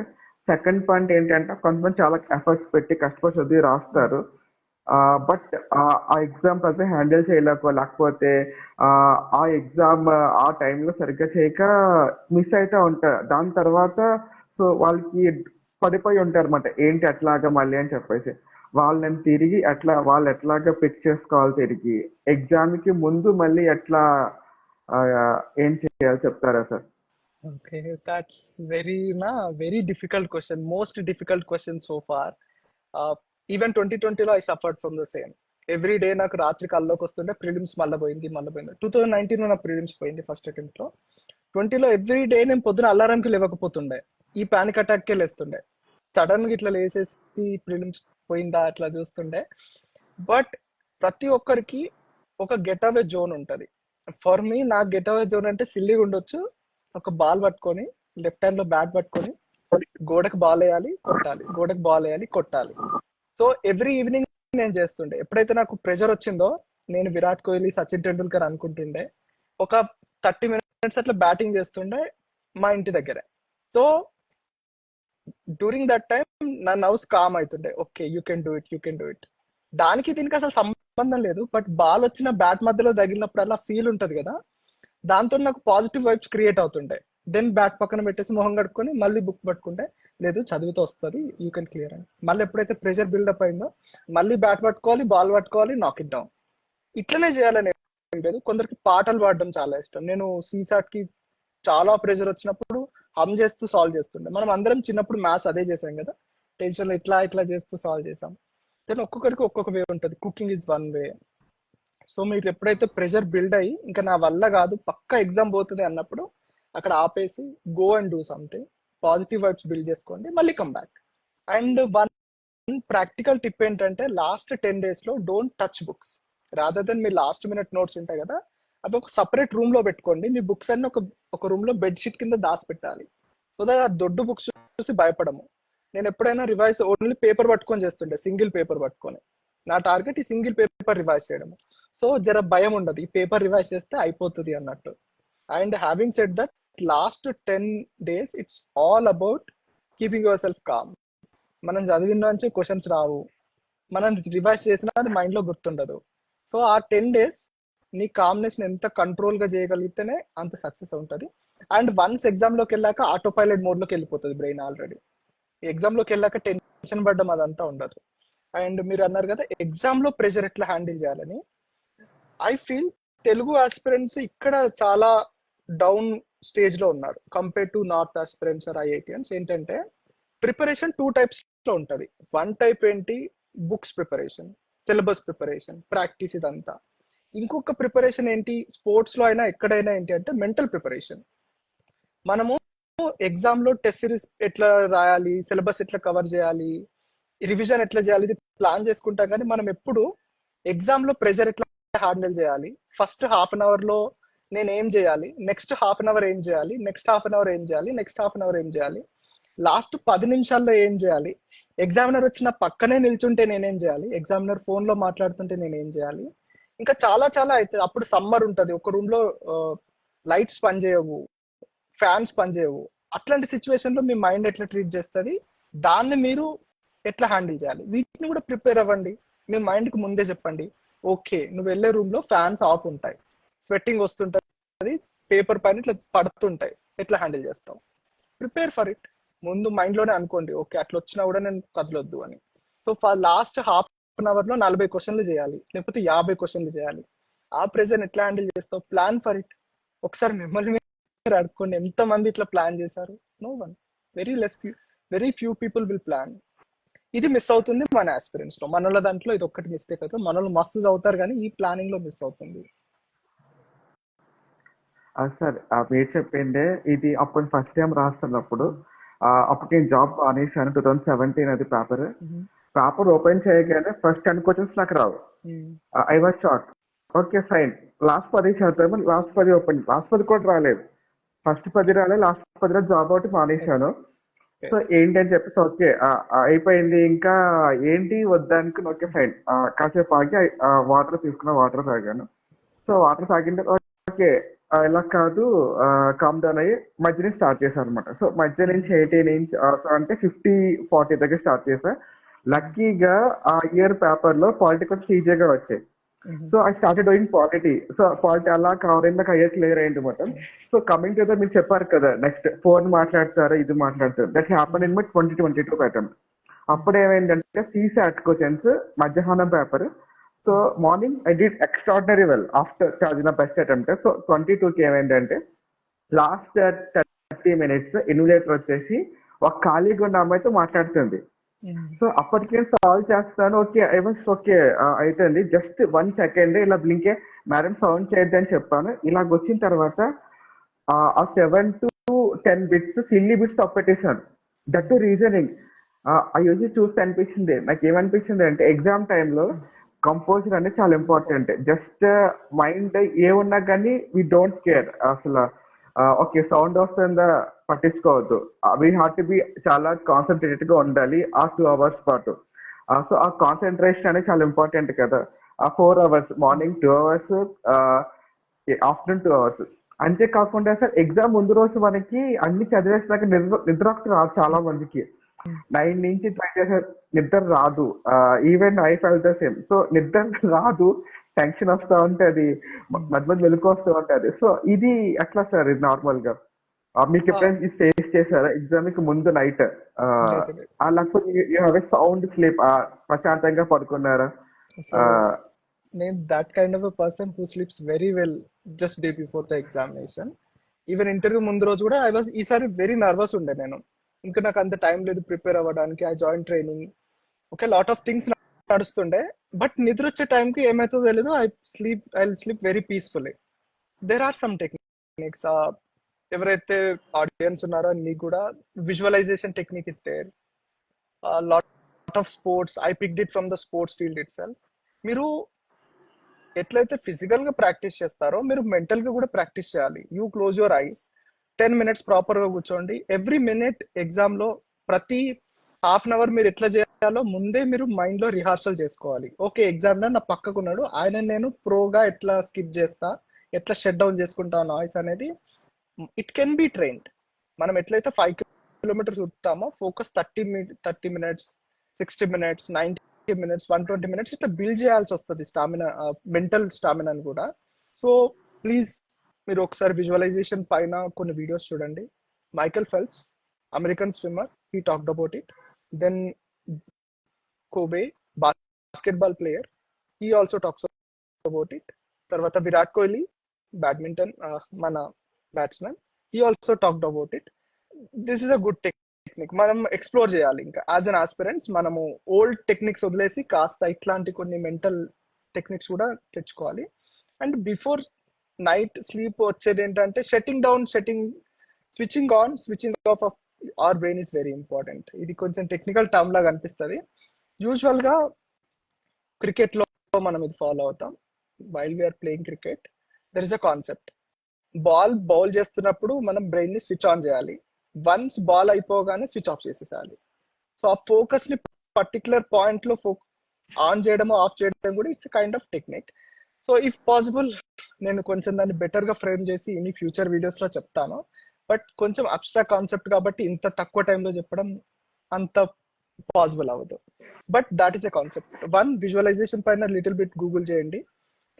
సెకండ్ పాయింట్ ఏంటంటే కొంతమంది చాలా ఎఫర్ట్స్ పెట్టి కష్టపడి చదివి రాస్తారు, బట్ ఆ ఎగ్జామ్ అయితే హ్యాండిల్ చేయలేక, లేకపోతే ఆ ఎగ్జామ్ ఆ టైంలో సరిగ్గా చేయక మిస్ అవుతూ ఉంటారు. దాని తర్వాత సో వాళ్ళకి పడిపోయి ఉంటారు అనమాట, ఏంటి ఎట్లాగా మళ్ళీ అని చెప్పేసి. వాళ్ళని తిరిగి వాళ్ళు ఎట్లాగా పిక్ చేసుకోవాలి, తిరిగి ఎగ్జామ్ కి ముందు మళ్ళీ ఎట్లా ఏం చేయాలి చెప్తారా sir? Okay, that's very difficult question. Most difficult question so far. Even 2020 లో I suffered from the same. Every day నాకు రాత్రి కల్లోకి వస్తుండే ప్రిలిమ్స్ మళ్ళీ పోయింది. 2019 లో నా ప్రిలిమ్స్ పోయింది ఫస్ట్ అటెంప్ట్ లో. 20లో ఎవ్రీ డే నేను పొద్దున అలారంకి లేవకపోతుండే, ఈ పానిక్ అటాక్ కే లేస్తుండే. సడన్ గా ఇట్లా లేసేసి ప్రిలిమ్స్ పోయిందా అట్లా చూస్తుండే. బట్ ప్రతి ఒక్కరికి ఒక గెట్ అవే జోన్ ఉంటది. ఫర్ మీ నా గెట్ అవే జోన్ అంటే సిల్లీగా ఉండొచ్చు, ఒక బాల్ పట్టుకొని లెఫ్ట్ హ్యాండ్ లో బ్యాట్ పట్టుకొని గోడకు బాల్ వేయాలి కొట్టాలి, గోడకు బాల్ వేయాలి కొట్టాలి. సో ఎవ్రీ ఈవినింగ్ నేను చేస్తుండే. ఎప్పుడైతే నాకు ప్రెషర్ వచ్చిందో నేను విరాట్ కోహ్లీ, సచిన్ టెండూల్కర్ అనుకుంటుండే. ఒక 30 minutes అట్లా బ్యాటింగ్ చేస్తుండే మా ఇంటి దగ్గరే. సో డ్యూరింగ్ దట్ టైం నా నర్వ్స్ కామ్ అవుతుండే. Okay, you can do it. దానికి దీనికి అసలు సంబంధం లేదు, బట్ బాల్ వచ్చిన బ్యాట్ మధ్యలో తగిలినప్పుడు అలా ఫీల్ ఉంటది కదా, దాంతో నాకు పాజిటివ్ వైబ్స్ క్రియేట్ అవుతుంటాయి. దెన్ బ్యాట్ పక్కన పెట్టేసి మొహం కట్టుకొని మళ్ళీ బుక్ పట్టుకుంటే లేదు చదివితే వస్తుంది, యూ కెన్ క్లియర్ అని. మళ్ళీ ఎప్పుడైతే ప్రెషర్ బిల్డప్ అయిందో మళ్ళీ బ్యాట్ పట్టుకోవాలి, బాల్ పట్టుకోవాలి, నాక్ ఇట్ డౌన్. ఇట్లనే చేయాలని ఏం లేదు. కొందరికి పాటలు పాడడం చాలా ఇష్టం. నేను సీసాట్ కి చాలా ప్రెషర్ వచ్చినప్పుడు హమ్ చేస్తూ సాల్వ్ చేస్తుండే. మనం అందరం చిన్నప్పుడు మ్యాథ్స్ అదే చేసాం కదా, టెన్షన్ లో ఇట్లా చేస్తూ సాల్వ్ చేసాం. దెన్ ఒక్కొక్కరికి ఒక్కొక్క వే ఉంటుంది. Cooking is one way. So మీరు ఎప్పుడైతే ప్రెషర్ బిల్డ్ అయ్యి ఇంకా నా వల్ల కాదు పక్కా ఎగ్జామ్ పోతుంది అన్నప్పుడు అక్కడ ఆపేసి go and do something, positive vibes build చేసుకోండి, మళ్ళీ come back. And one practical tip ఏంటంటే లాస్ట్ 10 days లో don't touch books. Rather than me last minute notes ఉంటాయి కదా, అవి ఒక సపరేట్ రూమ్ లో పెట్టుకోండి. మీ బుక్స్ అన్ని ఒక రూమ్ లో బెడ్షీట్ కింద దాచి పెట్టాలి. సో దట్ ఆ దొడ్డు బుక్స్ చూసి భయపడము. నేను ఎప్పుడైనా రివైజ్ ఓన్లీ పేపర్ పట్టుకొని చేస్తుండే, సింగిల్ పేపర్ పట్టుకొని. నా టార్గెట్ ఈ సింగిల్ పేపర్ రివైజ్ చేయడము. సో జర భయం ఉండదు, ఈ పేపర్ రివైజ్ చేస్తే అయిపోతుంది అన్నట్టు. And having said that, last 10 days it's all about keeping your self calm. మనం చదివిన నుంచి క్వశ్చన్స్ రావు, మనం రివైజ్ చేసినా అది మైండ్ లో గుర్తుండదు. సో ఆ 10 days నీ కామ్నెస్ ఎంత కంట్రోల్ గా చేయగలిగితేనే అంత సక్సెస్ ఉంటుంది. అండ్ వన్స్ ఎగ్జామ్ లోకి వెళ్ళాక ఆటో పైలట్ మోడ్ లోకి వెళ్ళిపోతుంది బ్రెయిన్ ఆల్రెడీ. ఎగ్జామ్ లోకి వెళ్ళాక టెన్షన్ పడ్డం అదంతా ఉండదు. అండ్ మీరు అన్నారు కదా ఎగ్జామ్ లో ప్రెషర్ ఎట్లా హ్యాండిల్ చేయాలని. ఐ ఫీల్ తెలుగు ఆస్పిరెంట్స్ ఇక్కడ చాలా డౌన్ స్టేజ్ లో ఉన్నారు compare to north aspirants or IITians. ఏంటంటే ప్రిపరేషన్ 2 types లో ఉంటది. వన్ టైప్ ఏంటి, books preparation, syllabus preparation, practice ఇదంతా. ఇంకొక ప్రిపరేషన్ ఏంటి, స్పోర్ట్స్ లో అయినా ఎక్కడైనా ఏంటి అంటే మెంటల్ ప్రిపరేషన్. మనము ఎగ్జామ్ లో టెస్ట్ సిరీస్ ఎట్లా రాయాలి, సిలబస్ ఎట్లా కవర్ చేయాలి, రివిజన్ ఎట్లా చేయాలి, ఇది ప్లాన్ చేసుకుంటాం. కానీ మనం ఎప్పుడు ఎగ్జామ్ లో ప్రెషర్ ఎట్లా హ్యాండిల్ చేయాలి, ఫస్ట్ హాఫ్ అన్ అవర్ లో నేను ఏం చేయాలి, నెక్స్ట్ హాఫ్ అన్ అవర్ ఏం చేయాలి, నెక్స్ట్ హాఫ్ అన్ అవర్ ఏం చేయాలి, నెక్స్ట్ హాఫ్ అన్ అవర్ ఏం చేయాలి, లాస్ట్ 10 నిమిషాల్లో ఏం చేయాలి, ఎగ్జామినర్ వచ్చిన పక్కనే నిల్చుంటే నేనేం చేయాలి, ఎగ్జామినర్ ఫోన్ లో మాట్లాడుతుంటే నేనేం చేయాలి, ఇంకా చాలా చాలా అయితే. అప్పుడు సమ్మర్ ఉంటది, ఒక రూమ్ లో లైట్స్ పనిచేయవు, ఫ్యాన్స్ పనిచేయవు. అట్లాంటి సిచ్యువేషన్ లో మీ మైండ్ ఎట్లా ట్రీట్ చేస్తుంది, దాన్ని మీరు ఎట్లా హ్యాండిల్ చేయాలి, వీటిని కూడా ప్రిపేర్ అవ్వండి. మీ మైండ్ కి ముందే చెప్పండి, ఓకే నువ్వు వెళ్ళే రూమ్ లో ఫ్యాన్స్ ఆఫ్ ఉంటాయి, స్వెట్టింగ్ వస్తుంటది, పేపర్ పైన ఇట్లా పడుతుంటాయి, ఎట్లా హ్యాండిల్ చేస్తావు, ప్రిపేర్ ఫర్ ఇట్. ముందు మైండ్ లోనే అనుకోండి, ఓకే అట్లా వచ్చినా కూడా నేను కదలొద్దు అని. So last half an hour లో 40 క్వశ్చన్లు చేయాలి, లేకపోతే 50 క్వశ్చన్లు చేయాలి. ఆ ప్రెజర్ ఎట్లా హ్యాండిల్ చేస్తావు? Plan for it. ఒకసారి మిమ్మల్ని మీరు అడుక్కోండి, ఎంత మంది ఇట్లా ప్లాన్ చేశారు? No one. Very few people will plan. ఇది మిస్ అవుతుంది మన ఆస్పిరెంట్స్ లో. మనలో దాంట్లో ఇది ఒక్కటి మిస్టేక్ అవుతుంది. మనలో మస్తు అవుతారు కానీ ఈ ప్లానింగ్ లో మిస్ అవుతుంది. సార్ మీరు చెప్పిందే ఇది. అప్పుడు ఫస్ట్ టైం రాస్తున్నప్పుడు అప్పుడు నేను జాబ్ అనేసాను 2017 అది పేపర్ ఓపెన్ చేయగానే ఫస్ట్ 10 క్వశ్చన్స్ నాకు రావు. I was shock. Okay fine, last 10 చదువుతాము, లాస్ట్ 10 ఓపెన్, లాస్ట్ 10 కూడా రాలేదు. ఫస్ట్ 10 రాలేదు, లాస్ట్ 10 జాబ్ ఒకటి మానేశాను. సో ఏంటి అని చెప్పేసి ఓకే అయిపోయింది, ఇంకా ఏంటి వద్దనుకుని ఓకే ఫైన్ కాసేపు ఆగి వాటర్ తీసుకున్నా, వాటర్ తాగాను. సో వాటర్ తాగిన ఓకే ఇలా కాదు కామ్ డౌన్ అయ్యి మధ్య నుంచి స్టార్ట్ చేశాను అనమాట. సో మధ్య నుంచి 18 ఇంచ్ అంటే 50-40 దగ్గర స్టార్ట్ చేశా. లక్కీగా ఆ ఇయర్ పేపర్ లో పాలిటీ కొంచెం ఈజీగా వచ్చాయి. So I started doing polity. So polity అలా కవర్ అయింది, నాకు అయ్యే క్లియర్ అయింది మొత్తం. సో కమింగ్ టు మీరు చెప్పారు కదా నెక్స్ట్ ఫోన్ మాట్లాడతారు, ఇది మాట్లాడతారు, that happen in my 2022 pattern. అప్పుడు ఏమైందంటే సీసాట్ క్వశ్చన్స్ మధ్యాహ్నం paper. So morning I did extraordinary well after charging best attempt. So 22కి ఏమైందంటే లాస్ట్ 30 minutes ఇన్విలేటర్ వచ్చేసి ఒక ఖాళీగా ఉన్న అమ్మాయితో మాట్లాడుతుంది. సో అప్పటికే సాల్వ్ చేస్తాను. ఓకే ఐ వాస్ ఓకే అయిపోయింది. జస్ట్ 1 second ఇలా బ్లింకే మేడం సౌండ్ చేయొద్దు అని చెప్పాను. ఇలాగ వచ్చిన తర్వాత ఆ 7 to 10 bits సిల్లీ బిట్స్ తప్పట్టేశాను. That to reasoning. ఆ యూజీ చూస్తే అనిపించింది, నాకు ఏమనిపించింది అంటే ఎగ్జామ్ టైంలో కంపోజర్ అనేది చాలా ఇంపార్టెంట్. జస్ట్ మైండ్ ఏమున్నా కానీ వీ డోంట్ కేర్ అసలు. ఓకే సౌండ్ వస్తుందా పట్టించుకోవద్దు. వీ హ్యావ్ టు బి చాలా కాన్సన్ట్రేటెడ్ గా ఉండాలి ఆ 2 hours పాటు. సో ఆ కాన్సన్ట్రేషన్ అనేది చాలా ఇంపార్టెంట్ కదా. ఆ 4 hours, morning 2 hours, afternoon 2 hours. అంతేకాకుండా సార్ ఎగ్జామ్ ముందు రోజు మనకి అన్ని చదివేసినాక నిద్ర రాదు చాలా మందికి. 9 నుంచి ట్రై చేసే నిద్ర రాదు. Even I fell the same. So నిద్ర రాదు, టెన్షన్ వస్తూ ఉంటది, మధ్య మధ్య మెలకు వస్తూ ఉంటది. సో ఇది ఎట్లా సార్ ఇది నార్మల్ గా మీకు ఎప్పుడైనా ఫేస్ చేశారా ఎగ్జామ్ కి ముందు నైట్? లేకపోతే సౌండ్ స్లీప్ ప్రశాంతంగా పడుకున్నారా? నేను that kind of a person who sleeps very well just day before the examination. Even interview ముందు రోజు కూడా ఈసారి వెరీ నర్వస్ ఉండే నేను. ఇంకా నాకు అంత టైం లేదు ప్రిపేర్ అవ్వడానికి. I join training, okay lot of things నడుస్తుండే. బట్ నిద్ర వచ్చే టైంకి ఏమవుతుందో తెలియదు. I sleep very peacefully. There are some techniques. ఎవరైతే ఆడియన్స్ ఉన్నారో మీకు కూడా visualization technique is there. Lot of sports, I picked it from the sports field itself. మీరు ఎట్లయితే ఫిజికల్ గా ప్రాక్టీస్ చేస్తారో మీరు మెంటల్ గా కూడా ప్రాక్టీస్ చేయాలి. You close your eyes, 10 minutes proper గా కూర్చోండి. ఎవ్రీ మినిట్ ఎగ్జామ్ లో ప్రతి హాఫ్ అన్ అవర్ మీరు ఎట్లా చేయాలో ముందే మీరు మైండ్ లో రిహార్సల్ చేసుకోవాలి. ఓకే ఎగ్జామ్ లో నా పక్కకున్నాడు, ఆయన నేను ప్రోగా ఎట్లా స్కిప్ చేస్తా, ఎట్లా షట్ డౌన్ చేసుకుంటా నాయిస్ అనేది ఇట్ కెన్ బి ట్రైన్డ్. మనం ఎట్లయితే 5 kilometers ఉరుకుతామో focus 30 minutes, 60 minutes, 90 minutes, 120 minutes ఇట్లా బిల్డ్ చేయాల్సి వస్తుంది స్టామినా, మెంటల్ స్టామినాని కూడా. సో ప్లీజ్ మీరు ఒకసారి విజువలైజేషన్ పైన కొన్ని వీడియోస్ చూడండి. Michael Phelps, American swimmer, he talked about it. Then Kobe, basketball player, he also talks about it. తర్వాత విరాట్ కోహ్లీ, బ్యాడ్మింటన్ మన batsmen, he also talked about it. This is a good technique. మనం explore చేయాలి. ఇంకా as an aspirants మనము old techniques వదిలేసి కాస్త ఇట్లాంటి కొన్ని మెంటల్ టెక్నిక్స్ కూడా తెచ్చుకోవాలి. అండ్ బిఫోర్ నైట్ స్లీప్ వచ్చేది ఏంటంటే switching on, switching of our brain is very important. ఇది కొంచెం టెక్నికల్ టర్మ్ లాగా అనిపిస్తుంది. యూజువల్ గా క్రికెట్ లో మనం ఇది ఫాలో అవుతాం. While we are playing cricket there is a concept. Ball bowl చేస్తున్నప్పుడు మనం బ్రెయిన్ ని స్విచ్ ఆన్ చేయాలి. వన్స్ బాల్ అయిపోగానే స్విచ్ ఆఫ్ చేసేసాలి. సో ఆ ఫోకస్ ని పర్టికులర్ పాయింట్ లో ఆన్ చేయడం ఆఫ్ చేయడం కూడా it's kind of technique. So if possible నేను కొంచెం దాన్ని బెటర్ గా ఫ్రేమ్ చేసి ఇన్ని ఫ్యూచర్ వీడియోస్ లో చెప్తాను. బట్ కొంచెం అబ్స్ట్రాక్ట్ కాన్సెప్ట్ కాబట్టి ఇంత తక్కువ టైంలో చెప్పడం అంత పాసిబుల్ అవ్వదు. But that is a concept. One, visualisation పైన లిటిల్ బిట్ గూగుల్ చేయండి.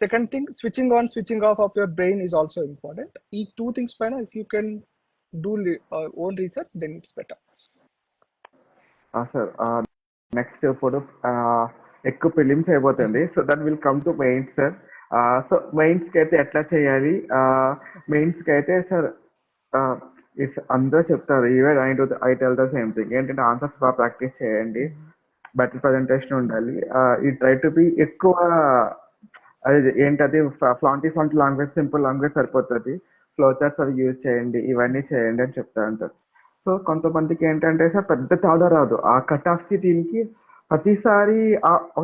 Second thing, switching on, switching off of your brain is also important. ఈ 2 things పైన if you can do own research then it's better. Sir next ఇప్పుడు ఎక్కువ ఫిలిమ్స్ అయిపోతుంది. So that will come to mains sir. So mains కి అయితే ఎట్లా చేయాలి? మెయిన్స్ కి అయితే సార్ అందరూ చెప్తారు, even I tell the same thing, ఏంటంటే ఆన్సర్స్ బాగా ప్రాక్టీస్ చేయండి, బెటర్ ప్రజెంటేషన్ ఉండాలి, ఈ ట్రై టు బి ఎక్కువ అది ఏంటది ఫ్లాంట్ లాంగ్వేజ్, సింపుల్ లాంగ్వేజ్ సరిపోతుంది, ఫ్లో చార్ట్స్ అవి యూజ్ చేయండి, ఇవన్నీ చేయండి అని చెప్తా ఉంటారు. సో కొంతమందికి ఏంటంటే సార్ పెద్ద తేడా రాదు, ఆ కట్ ఆఫ్ కి దీనికి ప్రతిసారి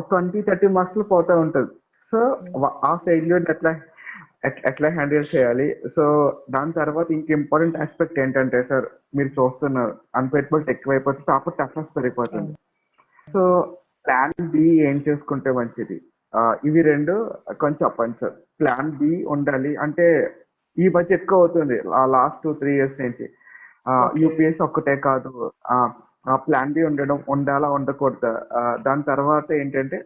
20-30 మార్క్స్ పోతూ ఉంటుంది. సో ఆ ఫెయిల్యూర్ ఎట్లా హ్యాండిల్ చేయాలి? సో దాని తర్వాత ఇంక ఇంపార్టెంట్ ఆస్పెక్ట్ ఏంటంటే సార్, మీరు చూస్తున్నారు అన్ప్రెడిక్టబిలిటీ ఎక్కువైపోతుంది, కాబట్టి టఫ్నెస్ పెరిగిపోతుంది. సో ప్లాన్ బి ఏం చేసుకుంటే మంచిది? ఇవి రెండు కొంచెం చెప్పండి సార్. ప్లాన్ బి ఉండాలి అంటే ఈ మధ్య ఎక్కువ అవుతుంది లాస్ట్ 2-3 years నుంచి. యూపీఎస్ ఒక్కటే కాదు, ప్లాన్ బి ఉండాలా ఉండకూడదా? దాని తర్వాత ఏంటంటే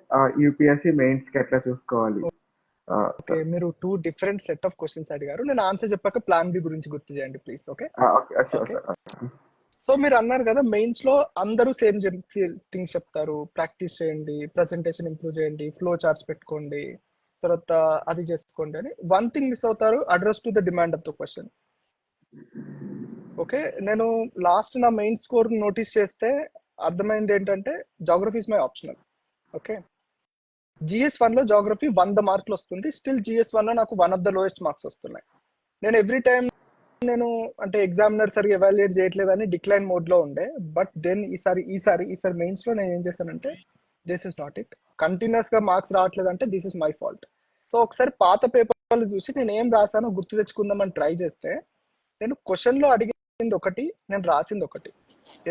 యూపీఎస్సి మెయిన్స్ కి ఎట్లా చూసుకోవాలి? ఓకే, మీరు 2 డిఫరెంట్ సెట్ ఆఫ్ క్వశ్చన్స్ అడిగారు. నేను ఆన్సర్ చెప్పాక ప్లాన్ బి గురించి గుర్తు చేయండి ప్లీజ్. ఓకే, సో మీరు అన్నారు కదా మెయిన్స్ లో అందరూ సేమ్ థింగ్స్ చెప్తారు, ప్రాక్టీస్ చేయండి, ప్రెజెంటేషన్ ఇంప్రూవ్ చేయండి, ఫ్లో చార్ట్స్ పెట్టుకోండి, తర్వాత అది చేసుకోండి అని. వన్ థింగ్ మిస్ అవుతారు, address to the demand of the question. Okay, నేను లాస్ట్ నా మెయిన్ స్కోర్ నోటీస్ చేస్తే అర్థమైంది ఏంటంటే geography is my optional. Okay, GS1 లో జాగ్రఫీ 100 మార్కులు వస్తుంది, స్టిల్ GS1 లో నాకు 1 ఆఫ్ ద లోయెస్ట్ మార్క్స్ వస్తున్నాయి. నేను ఎవ్రీ టైం నేను అంటే ఎగ్జామినర్ సరిగా ఎవాల్యుయేట్ చేయట్లేదని డిక్లైన్ మోడ్ లో ఉండే. బట్ దెన్ ఈసారి మెయిన్స్ లో నేను ఏం చేశానంటే, this is not it, continuous గా మార్క్స్ రావట్లేదంటే this is my fault. So ఒకసారి పాత పేపర్లు చూసి నేను ఏం రాసానో గుర్తు తెచ్చుకుందామని ట్రై చేస్తే, నేను క్వశ్చన్ లో అడిగింది ఒకటి, నేను రాసింది ఒకటి.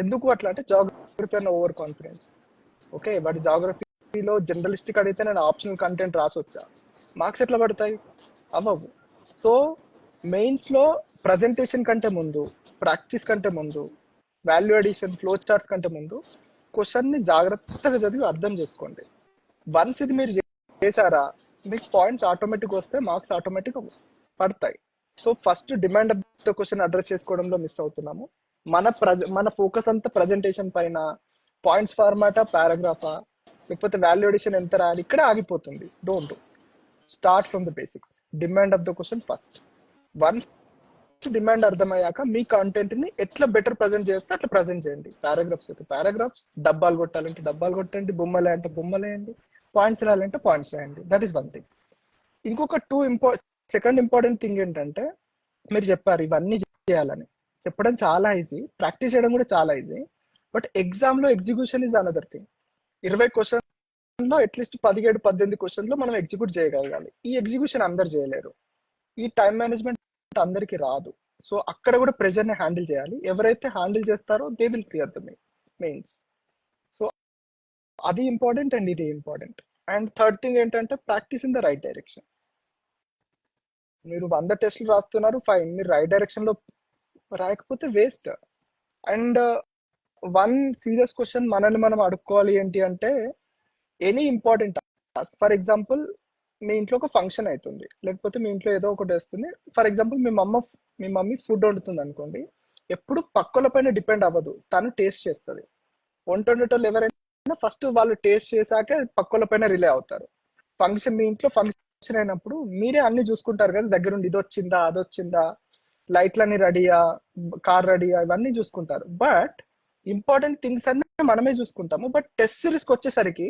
ఎందుకు అట్లా అంటే జాగ్రఫీ అన్న ఓవర్ కాన్ఫిడెన్స్. ఓకే, బట్ జాగ్రఫీలో జనరలిస్టిక్ అడిగితే నేను ఆప్షనల్ కంటెంట్ రాసి వచ్చా, మార్క్స్ ఎట్లా పడతాయి? అవ్వవు. సో మెయిన్స్ లో ప్రజెంటేషన్ కంటే ముందు, ప్రాక్టీస్ కంటే ముందు, వాల్యూ అడిషన్, ఫ్లో చార్ట్స్ కంటే ముందు క్వశ్చన్ ని జాగ్రత్తగా చదివి అర్థం చేసుకోండి. వన్స్ ఇది మీరు చేశారా, మీకు పాయింట్స్ ఆటోమేటిక్ వస్తే మార్క్స్ ఆటోమేటిక్ పడతాయి. So first demand of the question address చేసుకోవడంలో మిస్ అవుతున్నాము. మన ఫోకస్ అంతా ప్రజెంటేషన్ పైన, పాయింట్స్ ఫార్మాటా, పారాగ్రాఫా, లేకపోతే వాల్యూ అడిషన్ ఎంత రాయాలి, ఇక్కడే ఆగిపోతుంది. Don't start from the basics. Demand of the question first. Once demand అర్థమయ్యాక మీ కంటెంట్ ని ఎట్లా బెటర్ ప్రజెంట్ చేస్తే అట్లా ప్రజెంట్ చేయండి. పారాగ్రాఫ్స్ అయితే పారాగ్రాఫ్స్, డబ్బాలు కొట్టాలంటే డబ్బాలు కొట్టండి, బొమ్మలే అంటే బొమ్మలేయండి, పాయింట్స్ రాయాలంటే పాయింట్స్ రాయండి. That is one thing. ఇంకొక సెకండ్ ఇంపార్టెంట్ థింగ్ ఏంటంటే, మీరు చెప్పారు ఇవన్నీ చేయాలని, చెప్పడం చాలా ఈజీ, ప్రాక్టీస్ చేయడం కూడా చాలా ఈజీ. బట్ ఎగ్జామ్ లో execution is another thing. 20 question లో అట్లీస్ట్ 17-18 క్వశ్చన్ లో మనం ఎగ్జిక్యూట్ చేయగలగాలి. ఈ ఎగ్జిక్యూషన్ అందరు చేయలేరు, ఈ టైం మేనేజ్మెంట్ అందరికి రాదు. సో అక్కడ కూడా ప్రెషర్ ని హ్యాండిల్ చేయాలి. ఎవరైతే హ్యాండిల్ చేస్తారో they will clear the mains. So అది ఇంపార్టెంట్ అండ్ ఇది ఇంపార్టెంట్. అండ్ థర్డ్ థింగ్ ఏంటంటే, practice in the right direction. మీరు 100 టెస్టులు రాస్తున్నారు, ఫైన్, మీరు రైట్ డైరెక్షన్ లో రాయకపోతే waste. And one serious question మనల్ని మనం అడుక్కోవాలి ఏంటి అంటే, any important task, for example మీ ఇంట్లో ఒక ఫంక్షన్ అవుతుంది, లేకపోతే మీ ఇంట్లో ఏదో ఒకటి వస్తుంది, for example me mummy food వండుతుంది అనుకోండి, ఎప్పుడు పక్కల పైన డిపెండ్ అవ్వదు, తను టేస్ట్ చేస్తుంది. వంట వండేటోళ్ళు ఎవరైనా ఫస్ట్ వాళ్ళు టేస్ట్ చేశాకే పక్కల పైన రిలే అవుతారు. మీ ఇంట్లో ఫంక్షన్ అయినప్పుడు మీరే అన్ని చూసుకుంటారు కదా, దగ్గరుండి ఇది వచ్చిందా, అది వచ్చిందా, లైట్లన్నీ రెడీయా, కార్ రెడీయా, ఇవన్నీ చూసుకుంటారు. బట్ ఇంపార్టెంట్ థింగ్స్ అన్ని మనమే చూసుకుంటాము. బట్ టెస్ట్ సిరీస్కి వచ్చేసరికి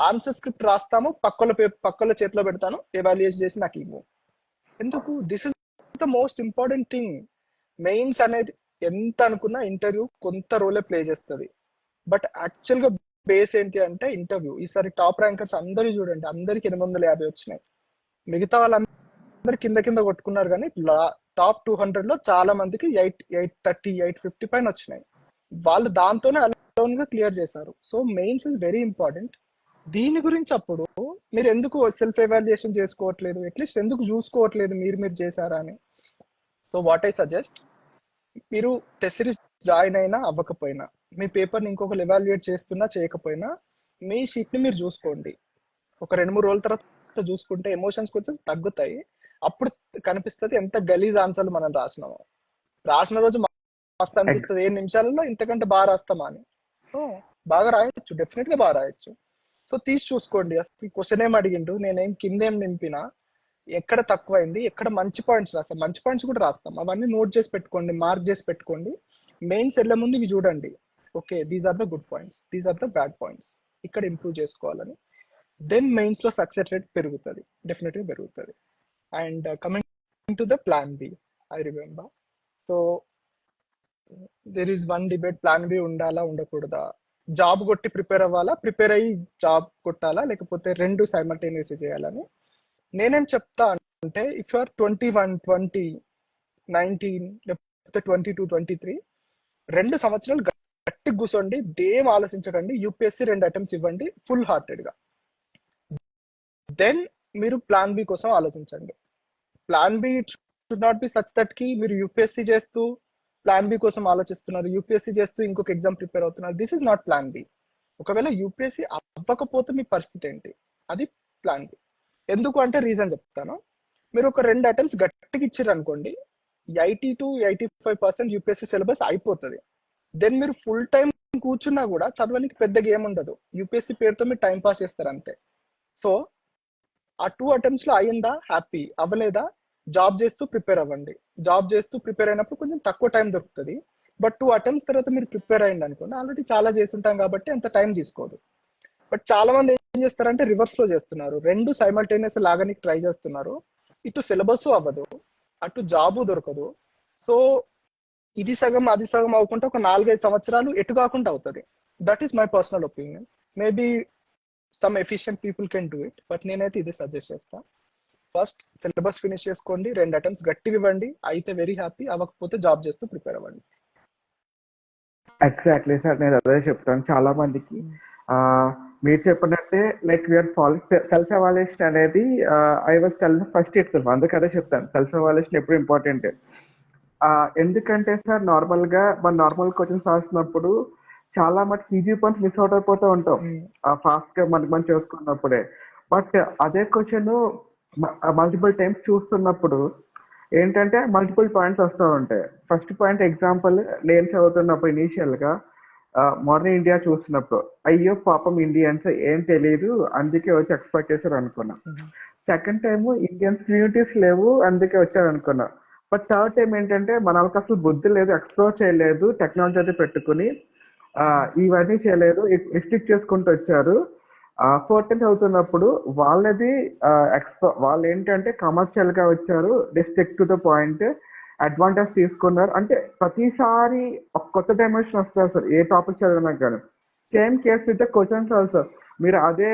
ఆన్సర్ స్క్రిప్ట్ రాస్తాము, పక్కల చేతిలో పెడతాను, ఎవాల్యుయేట్ చేసి నాకు ఇవ్వు. ఎందుకు? This is the most important thing. Mains అనేది ఎంత అనుకున్నా ఇంటర్వ్యూ కొంత రోలే ప్లే చేస్తుంది. బట్ యాక్చువల్ గా బేస్ ఏంటి అంటే ఇంటర్వ్యూ. ఈసారి టాప్ ర్యాంకర్స్ అందరూ చూడండి, అందరికి 850 వచ్చినాయి. మిగతా వాళ్ళందరూ కింద కొట్టుకున్నారు, కానీ టాప్ 200 లో చాలా మందికి 830, 850 పైన వచ్చినాయి. వాళ్ళు దాంతోనే అలోన్ గా క్లియర్ చేశారు. So mains is very important. దీని గురించి అప్పుడు మీరు ఎందుకు సెల్ఫ్ ఎవాల్యుయేషన్ చేసుకోవట్లేదు, అట్లీస్ట్ ఎందుకు చూసుకోవట్లేదు మీరు చేశారా అని. సో వాట్ ఐ సజెస్ట్, మీరు టెస్ట్ సిరీస్ జాయిన్ అయినా అవ్వకపోయినా, మీ పేపర్ని ఇంకొకరు ఎవాల్యుయేట్ చేస్తున్నా చేయకపోయినా, మీ షీట్ ని మీరు చూసుకోండి. ఒక 2-3 రోజుల తర్వాత చూసుకుంటే ఎమోషన్స్ కొంచెం తగ్గుతాయి. అప్పుడు కనిపిస్తుంది ఎంత గలీజ్ ఆన్సర్లు మనం రాసిన రోజు మస్తు అనిపిస్తుంది, 7 నిమిషాలలో ఇంతకంటే బాగా రాస్తామా అని. సో బాగా రాయొచ్చు, డెఫినెట్ గా బాగా రాయొచ్చు. సో తీసి చూసుకోండి, అసలు క్వశ్చన్ ఏం అడిగిండ్రు, నేనేం కిందేం నింపినా, ఎక్కడ తక్కువైంది, ఎక్కడ మంచి పాయింట్స్ రాస్తాం, మంచి పాయింట్స్ కూడా రాస్తాం, అవన్నీ నోట్ చేసి పెట్టుకోండి, మార్క్ చేసి పెట్టుకోండి. మెయిన్స్ వెళ్ళే ముందు ఇవి చూడండి, okay these are the good points, these are the bad points, ఇక్కడ ఇంప్రూవ్ చేసుకోవాలని. దెన్ మెయిన్స్ లో సక్సెస్ రేట్ పెరుగుతుంది, డెఫినెట్ గా పెరుగుతుంది. And coming to the plan B, I remember. So there is one debate, plan B ఉండాలా ఉండకూడదా, job కొట్టి prepare అవ్వాలా, ప్రిపేర్ అయ్యి జాబ్ కొట్టాలా, లేకపోతే రెండు సైమల్టేనియస్ చేయాలని. నేనేం చెప్తా అంటే, ఇఫ్ యు ఆర్ 21, 20, 19 లేకపోతే 22, 23, 2 సంవత్సరాలు గట్టి కూర్చోండి, దేం ఆలోచించకండి, యూపీఎస్సీ 2 అటెంప్ట్స్ ఇవ్వండి ఫుల్ హార్టెడ్ గా. దెన్ మీరు ప్లాన్ బి కోసం ఆలోచించండి. Plan B should not be such that కి మీరు యూపీఎస్సీ చేస్తూ ప్లాన్ బి కోసం ఆలోచిస్తున్నారు, యూపీఎస్సీ చేస్తూ ఇంకొక ఎగ్జామ్ ప్రిపేర్ అవుతున్నారు. This is not plan B. ఒకవేళ యూపీఎస్సీ అవ్వకపోతే మీ పరిస్థితి ఏంటి, అది ప్లాన్ బి. ఎందుకు అంటే రీజన్ చెప్తాను. మీరు ఒక 2 అటెంప్ట్స్ గట్టిగా ఇచ్చారు అనుకోండి, 80 to 85% యూపీఎస్సీ సిలబస్ అయిపోతుంది. దెన్ మీరు ఫుల్ టైం కూర్చున్నా కూడా చదవడానికి పెద్దగా ఏముండదు, యూపీఎస్సీ పేరుతో మీరు టైం పాస్ చేస్తారు అంతే. సో ఆ 2 అటెంప్ట్స్ లో అయిందా హ్యాపీ, అవ్వలేదా జాబ్ చేస్తూ ప్రిపేర్ అవ్వండి. జాబ్ చేస్తూ ప్రిపేర్ అయినప్పుడు కొంచెం తక్కువ టైం దొరుకుతుంది, బట్ 2 అటెంప్ట్స్ తర్వాత మీరు ప్రిపేర్ అయ్యింది అనుకోండి, ఆల్రెడీ చాలా చేసి ఉంటాం కాబట్టి అంత టైం తీసుకోదు. బట్ చాలా మంది ఏం చేస్తారంటే రివర్స్ లో చేస్తున్నారు, 2 సైమల్టేనియస్ లాగానే ట్రై చేస్తున్నారు, ఇటు సిలబస్ అవ్వదు, అటు జాబు దొరకదు. సో ఇది సగం అది సగం అవ్వకుండా ఒక 4-5 సంవత్సరాలు ఎటు కాకుండా అవుతుంది. That is my personal opinion. Maybe some efficient people can do it, but నేనైతే ఇది సజెస్ట్ చేస్తా. ఫస్ట్ సిలబస్ ఫినిష్ చేసుకోండి, 2 అటెంప్ట్స్ గట్టిగా ఇవ్వండి, అయితే వెరీ హ్యాపీ, అవ్వకపోతే జాబ్ చేస్తూ ప్రిపేర్ అవ్వండి. ఎగ్జాక్ట్లీ సార్, నేను అదే చెప్తాను చాలా మందికి. మీరు చెప్పినట్టే like we're following self evaluation అనేది, I was first itself, అందుకే అదే చెప్తాను, సెల్ఫ్ ఎవాల్యుయేషన్ ఎప్పుడు ఇంపార్టెంట్. ఎందుకంటే సార్ నార్మల్ గా మన నార్మల్ క్వశ్చన్స్ రాసినప్పుడు చాలా మటుకు ఈజీ పాయింట్స్ మిస్ అవుట్ అయిపోతూ ఉంటాం ఫాస్ట్ గా మనకి మనం చేసుకున్నప్పుడే. బట్ అదే క్వశ్చన్ మల్టిపుల్ టైమ్స్ చూస్తున్నప్పుడు ఏంటంటే మల్టిపుల్ పాయింట్స్ వస్తూ ఉంటాయి. ఫస్ట్ పాయింట్ ఎగ్జాంపుల్, నేను చదువుతున్నప్పుడు ఇనీషియల్ గా మోడర్న్ ఇండియా చూసినప్పుడు అయ్యో పాపం ఇండియన్స్ ఏం తెలియదు అందుకే వచ్చి ఎక్స్పెక్ట్ చేశారు అనుకున్నా. సెకండ్ టైం ఇండియన్స్ కమ్యూనిటీస్ లేవు అందుకే వచ్చారు అనుకున్నా. బట్ థర్డ్ టైం ఏంటంటే మనకు అసలు బుద్ధి లేదు, ఎక్స్ప్లోర్ చేయలేదు, టెక్నాలజీ అయితే పెట్టుకుని ఇవన్నీ చేయలేదు, రిస్ట్రిక్ట్ చేసుకుంటూ వచ్చారు. ఫోర్త్ టైం చదువుతున్నప్పుడు వాళ్ళది వాళ్ళు ఏంటంటే కమర్షియల్ గా వచ్చారు, district to the point, advantage తీసుకున్నారు. అంటే ప్రతిసారి ఒక కొత్త డైమెన్షన్ వస్తుంది సార్ ఏ టాపిక్ చదివినా కానీ. Same case with questions also, మీరు అదే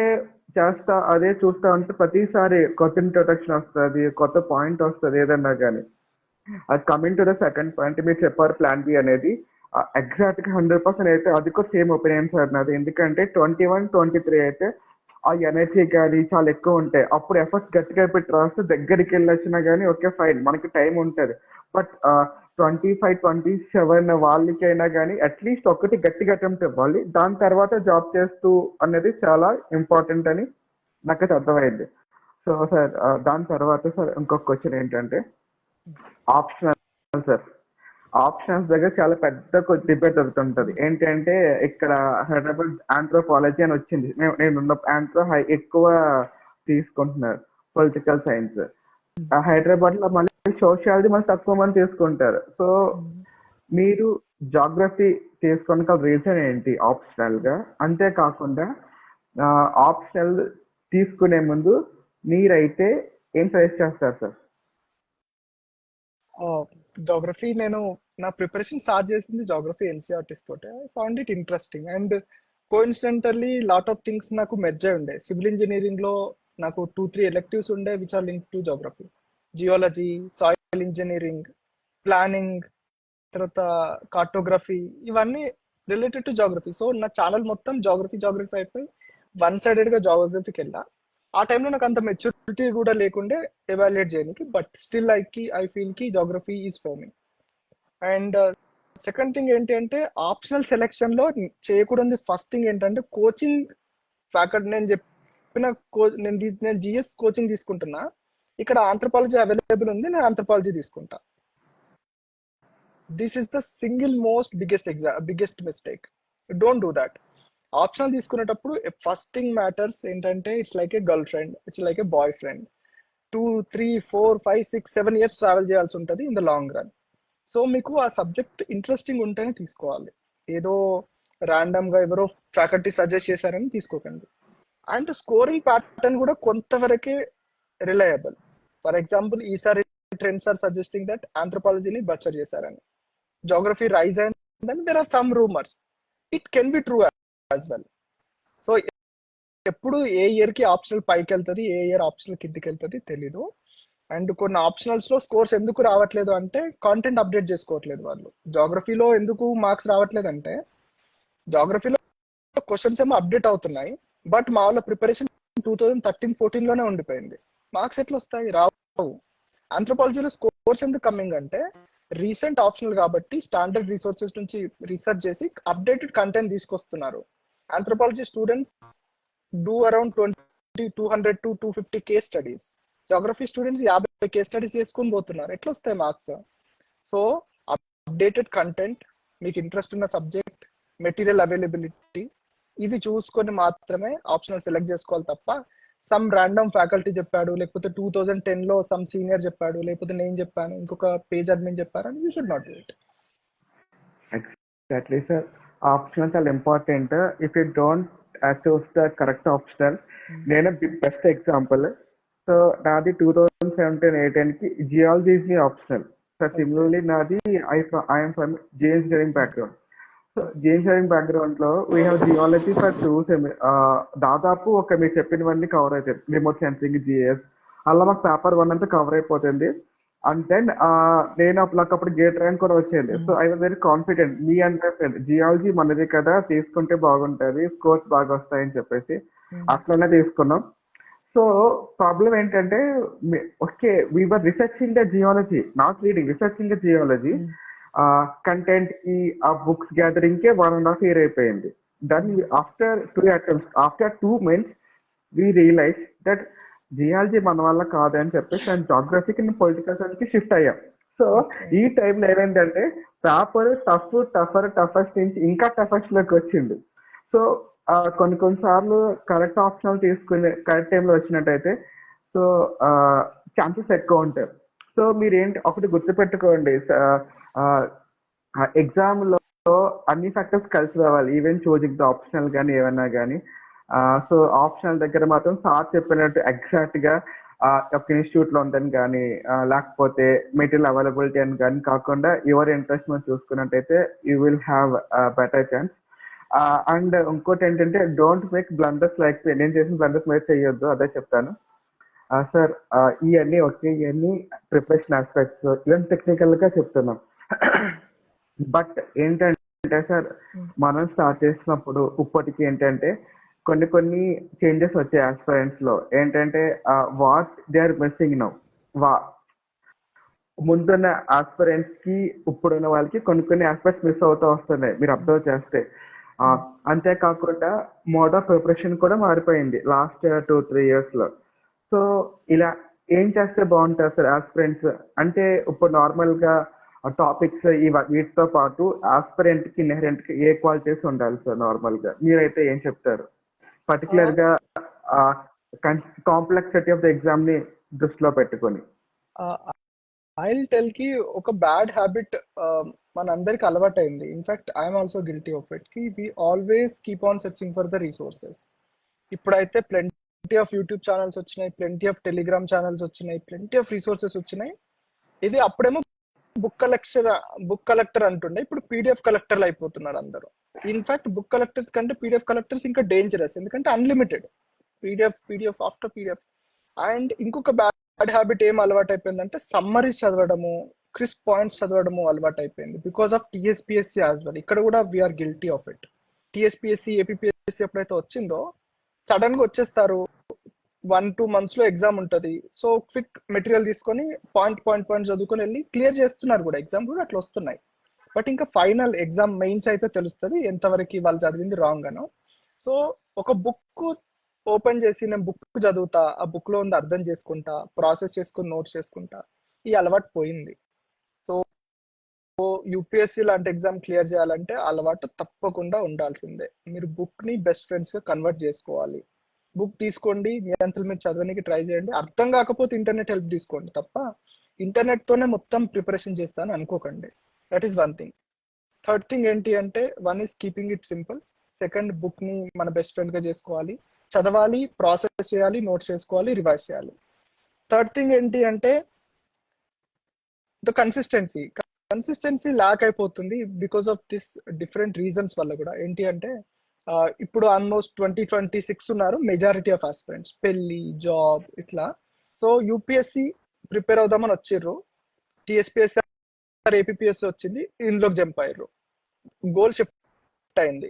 అదే చూస్తా ఉంటే ప్రతిసారి కొత్త ఇంట్రొడక్షన్ వస్తుంది, కొత్త పాయింట్ వస్తుంది ఏదన్నా కానీ. అది coming to the second point, మీరు చెప్పారు ప్లాన్ బి అనేది ఎగ్జాక్ట్ గా 100% అయితే అది కూడా సేమ్ ఒపీనియన్ సార్ నాది. ఎందుకంటే 21, 23 అయితే ఆ ఎనర్జీ కానీ చాలా ఎక్కువ ఉంటాయి, అప్పుడు ఎఫర్ట్స్ గట్టిగా పెట్టి రాస్తే దగ్గరికి వెళ్ళొచ్చినా కానీ ఓకే ఫైన్ మనకి టైం ఉంటుంది. బట్ 25, 27 వాళ్ళకైనా కానీ అట్లీస్ట్ ఒకటి గట్టిగా అటెంప్ట్ ఇవ్వాలి, దాని తర్వాత జాబ్ చేస్తూ అనేది చాలా ఇంపార్టెంట్ అని నాకైతే అర్థమైంది. సో సార్ దాని తర్వాత సార్ ఇంకొక క్వశ్చన్ ఏంటంటే ఆప్షనల్ సార్. ఆప్షన్స్ దగ్గర చాలా పెద్ద డిబేట్ జరుగుతుంటది. ఏంటంటే ఇక్కడ హైదరాబాద్ ఆంథ్రోపాలజీ అని వచ్చింది, నేను ఆంథ్రో ఎక్కువ తీసుకుంటున్నారు, పొలిటికల్ సైన్స్. హైదరాబాద్ లో మళ్ళీ సోషియాలజీ మళ్ళీ తక్కువ మంది తీసుకుంటారు. సో మీరు జాగ్రఫీ తీసుకోవడానికి రీజన్ ఏంటి ఆప్షనల్ గా? అంతేకాకుండా ఆప్షనల్ తీసుకునే ముందు మీరైతే ఏం సజెస్ట్ చేస్తారు సార్? జాగ్రఫీ నేను నా ప్రిపరేషన్ స్టార్ట్ చేసింది జాగ్రఫీ ఎన్సీఆర్టీస్ తోటే. I found it interesting and coincidentally lot of things నాకు మెర్జ్ అయి ఉండే. సివిల్ ఇంజనీరింగ్ లో నాకు 2-3 ఎలెక్టివ్స్ ఉండే which are link to geography, geology, soil engineering, planning, తర్వాత కార్టోగ్రఫీ, ఇవన్నీ రిలేటెడ్ టు జాగ్రఫీ. సో నా ఛానల్ మొత్తం జాగ్రఫీ అయిపోయి వన్ సైడెడ్ గా జాగ్రఫీకి వెళ్ళా. ఆ టైంలో నాకు అంత మెచ్యూరిటీ కూడా లేకుండే ఎవాల్యుయేట్ చేయడానికి, బట్ స్టిల్ ఐ ఫీల్ కి geography is for me. And second thing ఏంటి అంటే ఆప్షనల్ సెలెక్షన్ లో చేయకూడదు. ఫస్ట్ థింగ్ ఏంటంటే కోచింగ్ ఫ్యాకల్టీ. నేను చెప్పిన నేను జిఎస్ కోచింగ్ తీసుకుంటున్నా, ఇక్కడ ఆంథ్రోపాలజీ అవైలబుల్ ఉంది, నేను ఆంథ్రోపాలజీ తీసుకుంటా. This is the single most biggest mistake. Don't do that. Optional తీసుకునేటప్పుడు ఫస్ట్ థింగ్ మ్యాటర్స్ ఏంటంటే it's like A girl friend, it's like A boy friend. 2, 3, 4, 5, 6, 7 years travel చేయాల్సి ఉంటుంది in the long run. So మీకు ఆ subject interesting ఉంటేనే తీసుకోవాలి. ఏదో random గా ఎవరో ఫ్యాకల్టీ సజెస్ట్ చేశారని తీసుకోకండి. అండ్ స్కోరింగ్ ప్యాటర్న్ కూడా కొంతవరకే రిలయబుల్. ఫర్ ఎగ్జాంపుల్ ఈసారి ట్రెండ్స్ ఆర్ సజెస్టింగ్ దట్ ఆంథ్రోపాలజీని బచ్చర్ చేశారని, జోగ్రఫీ రైజ్ అయిందని there are some rumours. It can be true as well. So ఎప్పుడు ఏ ఇయర్ కి ఆప్షనల్ పైకి వెళ్తుంది, ఏ ఇయర్ ఆప్షనల్ కిందికి వెళ్తుంది తెలీదు. అండ్ కొన్ని ఆప్షనల్స్ లో స్కోర్స్ ఎందుకు రావట్లేదు అంటే కాంటెంట్ అప్డేట్ చేసుకోవట్లేదు వాళ్ళు. జాగ్రఫీలో ఎందుకు మార్క్స్ రావట్లేదు అంటే జాగ్రఫీలో క్వశ్చన్స్ ఏమో అప్డేట్ అవుతున్నాయి, బట్ మా వాళ్ళ ప్రిపరేషన్ 2013-14 లోనే ఉండిపోయింది. మార్క్స్ ఎట్లా వస్తాయి? రావు. ఆంథ్రోపాలజీలో స్కోర్స్ ఎందుకు కమ్మింగ్ అంటే రీసెంట్ ఆప్షనల్ కాబట్టి స్టాండర్డ్ రిసోర్సెస్ నుంచి రీసెర్చ్ చేసి అప్డేటెడ్ కంటెంట్ తీసుకొస్తున్నారు. Anthropology students do around 200 to 250 case studies. Geography students 50 case studies చేసుకుని పోతున్నారు. ఎట్లా వస్తాయి మార్క్స్? సో అప్డేటెడ్ కంటెంట్, మీకు ఇంట్రెస్ట్ ఉన్న సబ్జెక్ట్, మెటీరియల్ అవైలబిలిటీ, ఇవి చూసుకొని మాత్రమే ఆప్షనల్ సెలెక్ట్ చేసుకోవాలి తప్ప సమ్ ర్యాండమ్ ఫ్యాకల్టీ చెప్పాడు, లేకపోతే 2010 లో సమ్ సీనియర్ చెప్పాడు, లేకపోతే నేను చెప్పాను, ఇంకొక పేజ్ అడ్మిన్ చెప్పారు అని you should not do it. Exactly sir. Optional చాలా important. If you don't choose the correct optional, నేను బెస్ట్ ఎగ్జాంపుల్. సో నాది 2017-18 కి geology is the optional. So similarly నాది I'm from geo engineering background. So geo engineering background లో we have geology for 2 దాదాపు ఒక మీరు చెప్పినవన్నీ కవర్ అవుతాయి. రిమోట్ సెన్సింగ్, జిఎస్, అలా మాకు పేపర్ 1 అంతా కవర్ అయిపోతుంది. అండ్ దెన్ నేను నాకు అప్పుడు గేట్ ర్యాంక్ కూడా వచ్చేది. So I was very confident, మీ అంటే జియాలజీ మనది కదా, తీసుకుంటే బాగుంటది, స్కోర్స్ బాగా వస్తాయని చెప్పేసి అట్లనే తీసుకున్నాం. సో ప్రాబ్లం ఏంటంటే okay we are researching the geology, not reading, researching the geology. Content కి ఆ బుక్స్ గ్యాదరింగ్ కే 1.5 year అయిపోయింది. Then after 2 attempts, after 2 months we realise that geology మన వల్ల కాదని చెప్పేసి అండ్ జాగ్రఫీకి పొలిటికల్ సైన్స్ కి షిఫ్ట్ అయ్యాం. సో ఈ టైంలో ఏమైందంటే పేపర్ టఫెస్ట్ నుంచి ఇంకా టఫెస్ట్ లోకి వచ్చింది. సో కొన్నిసార్లు కరెక్ట్ ఆప్షనల్ తీసుకునే కరెక్ట్ టైంలో వచ్చినట్టయితే సో ఛాన్సెస్ ఎక్కువ ఉంటాయి. సో మీరేంటి ఒకటి గుర్తుపెట్టుకోండి, ఎగ్జామ్ లో అన్ని ఫ్యాక్టర్స్ కలిసి రావాలి, ఈవెన్ చూజింగ్ ద ఆప్షనల్ కానీ ఏమన్నా కానీ. సో ఆప్షనల్ దగ్గర మాత్రం సార్ చెప్పినట్టు ఎగ్జాక్ట్ గా ఒక ఇన్స్టిట్యూట్ లో ఉందని కానీ లేకపోతే మెటీరియల్ అవైలబిలిటీ అని కానీ కాకుండా ఎవరి ఇంట్రెస్ట్ మనం చూసుకున్నట్టయితే you will have better chance. And ఇంకోటి ఏంటంటే డోంట్ మేక్ బ్లండర్స్ లైక్ నేను చేసిన బ్లండర్స్ మీరు చేయొద్దు, అదే చెప్తాను సార్. ఇవన్నీ ఓకే, ఇవన్నీ ప్రిపరేషన్ ఆస్పెక్ట్స్, ఇవన్నీ టెక్నికల్ గా చెప్తున్నాం. బట్ ఏంటంటే సార్ మనం స్టార్ట్ చేసినప్పుడు ఇప్పటికి ఏంటంటే కొన్ని చేంజెస్ వచ్చాయి ఆస్పిరెంట్స్ లో. ఏంటంటే what they are missing now, ముందున్న ఆస్పిరెంట్స్ కి ఇప్పుడున్న వాళ్ళకి కొన్ని ఆస్పెక్ట్స్ మిస్ అవుతూ వస్తున్నాయి మీరు అబ్జర్వ్ చేస్తే. అంతేకాకుండా మోడ్ ఆఫ్ ప్రిపరేషన్ కూడా మారిపోయింది లాస్ట్ 2-3 years లో. సో ఇలా ఏం చేస్తే బాగుంటుంది సార్ ఆస్పిరెంట్స్ అంటే? ఇప్పుడు నార్మల్ గా టాపిక్స్ వీటితో పాటు ఆస్పిరెంట్ కి ఇన్హెరెంట్ కి ఏ క్వాలిటీస్ ఉండాలి సార్ నార్మల్ గా? మీరైతే ఏం చెప్తారు పర్టికులర్ గా కాంప్లెక్సిటీ ఆఫ్ ద ఎగ్జామ్ ని దృష్టిలో పెట్టుకొని? ఐల్ టెల్ కి ఒక బ్యాడ్ హ్యాబిట్ మనందరికి అలవాటైంది. In fact I'm also guilty of it కి we always keep on searching for the resources. ఇప్పుడైతే ప్లెంటీ ఆఫ్ యూట్యూబ్ ఛానల్స్ వచ్చినాయి, ప్లెంటీ ఆఫ్ టెలిగ్రామ్ ఛానల్స్ వచ్చినాయి, ప్లెంటీ ఆఫ్ రిసోర్సెస్ వచ్చినాయి. ఇది అప్పుడేమో బుక్ కలెక్టర్ అంటుండే, ఇప్పుడు పీడిఎఫ్ కలెక్టర్లు అయిపోతున్నారు అందరూ. ఇన్ఫాక్ట్ బుక్ కలెక్టర్స్ కంటే పీడిఎఫ్ కలెక్టర్స్ ఇంకా డేంజరస్, ఎందుకంటే unlimited PDF after PDF. And ఇంకొక బ్యాడ్ హ్యాబిట్ ఏం అలవాటు అయిపోయిందంటే సమ్మరీస్ చదవడము, క్రిస్ప్ పాయింట్స్ చదవడము అలవాటు అయిపోయింది because of TSPSC as well. ఇక్కడ కూడా we are guilty of it. TSPSC, APPSC ఎప్పుడైతే వచ్చిందో సడన్ గా వచ్చేస్తారు, 1-2 months లో ఎగ్జామ్ ఉంటుంది. సో క్విక్ మెటీరియల్ తీసుకొని పాయింట్ చదువుకొని వెళ్ళి క్లియర్ చేస్తున్నారు కూడా, ఎగ్జామ్ కూడా అట్లా వస్తున్నాయి. బట్ ఇంకా ఫైనల్ ఎగ్జామ్ మెయిన్స్ అయితే తెలుస్తుంది ఎంతవరకు వాళ్ళు చదివింది రాంగ్ అనో. సో ఒక బుక్ ఓపెన్ చేసి నేను బుక్ చదువుతా, ఆ బుక్ లో ఉంది అర్థం చేసుకుంటా, ప్రాసెస్ చేసుకుని నోట్స్ చేసుకుంటా, ఈ అలవాటు పోయింది. సో యూపీఎస్సీ లాంటి ఎగ్జామ్ క్లియర్ చేయాలంటే అలవాటు తప్పకుండా ఉండాల్సిందే. మీరు బుక్ ని బెస్ట్ ఫ్రెండ్స్ గా కన్వర్ట్ చేసుకోవాలి. బుక్ తీసుకోండి, మీ అంతలు మీరు చదవడానికి ట్రై చేయండి. అర్థం కాకపోతే ఇంటర్నెట్ హెల్ప్ తీసుకోండి తప్ప ఇంటర్నెట్ తోనే మొత్తం ప్రిపరేషన్ చేస్తాను అనుకోకండి. That is one thing. Third thing ఏంటి అంటే, one is keeping it simple. Second, book ని మన బెస్ట్ ఫ్రెండ్ గా చేసుకోవాలి, చదవాలి, ప్రాసెస్ చేయాలి, నోట్స్ చేసుకోవాలి, రివైజ్ చేయాలి. థర్డ్ థింగ్ ఏంటి అంటే ద కన్సిస్టెన్సీ ల్యాక్ అయిపోతుంది because of this different reasons వల్ల కూడా. ఏంటి అంటే ఇప్పుడు ఆల్మోస్ట్ 2026 ఉన్నారు మెజారిటీ ఆఫ్ ఆస్పిరెంట్స్, పెళ్లి, జాబ్ ఇట్లా. సో యూపీఎస్సి ప్రిపేర్ అవుదామని వచ్చిర్రు, టీఎస్పీఎస్సీ ఏపీఎస్సీ వచ్చింది, ఇందులోకి జంప్ అయ్యారు, గోల్ షిఫ్ట్ అయింది.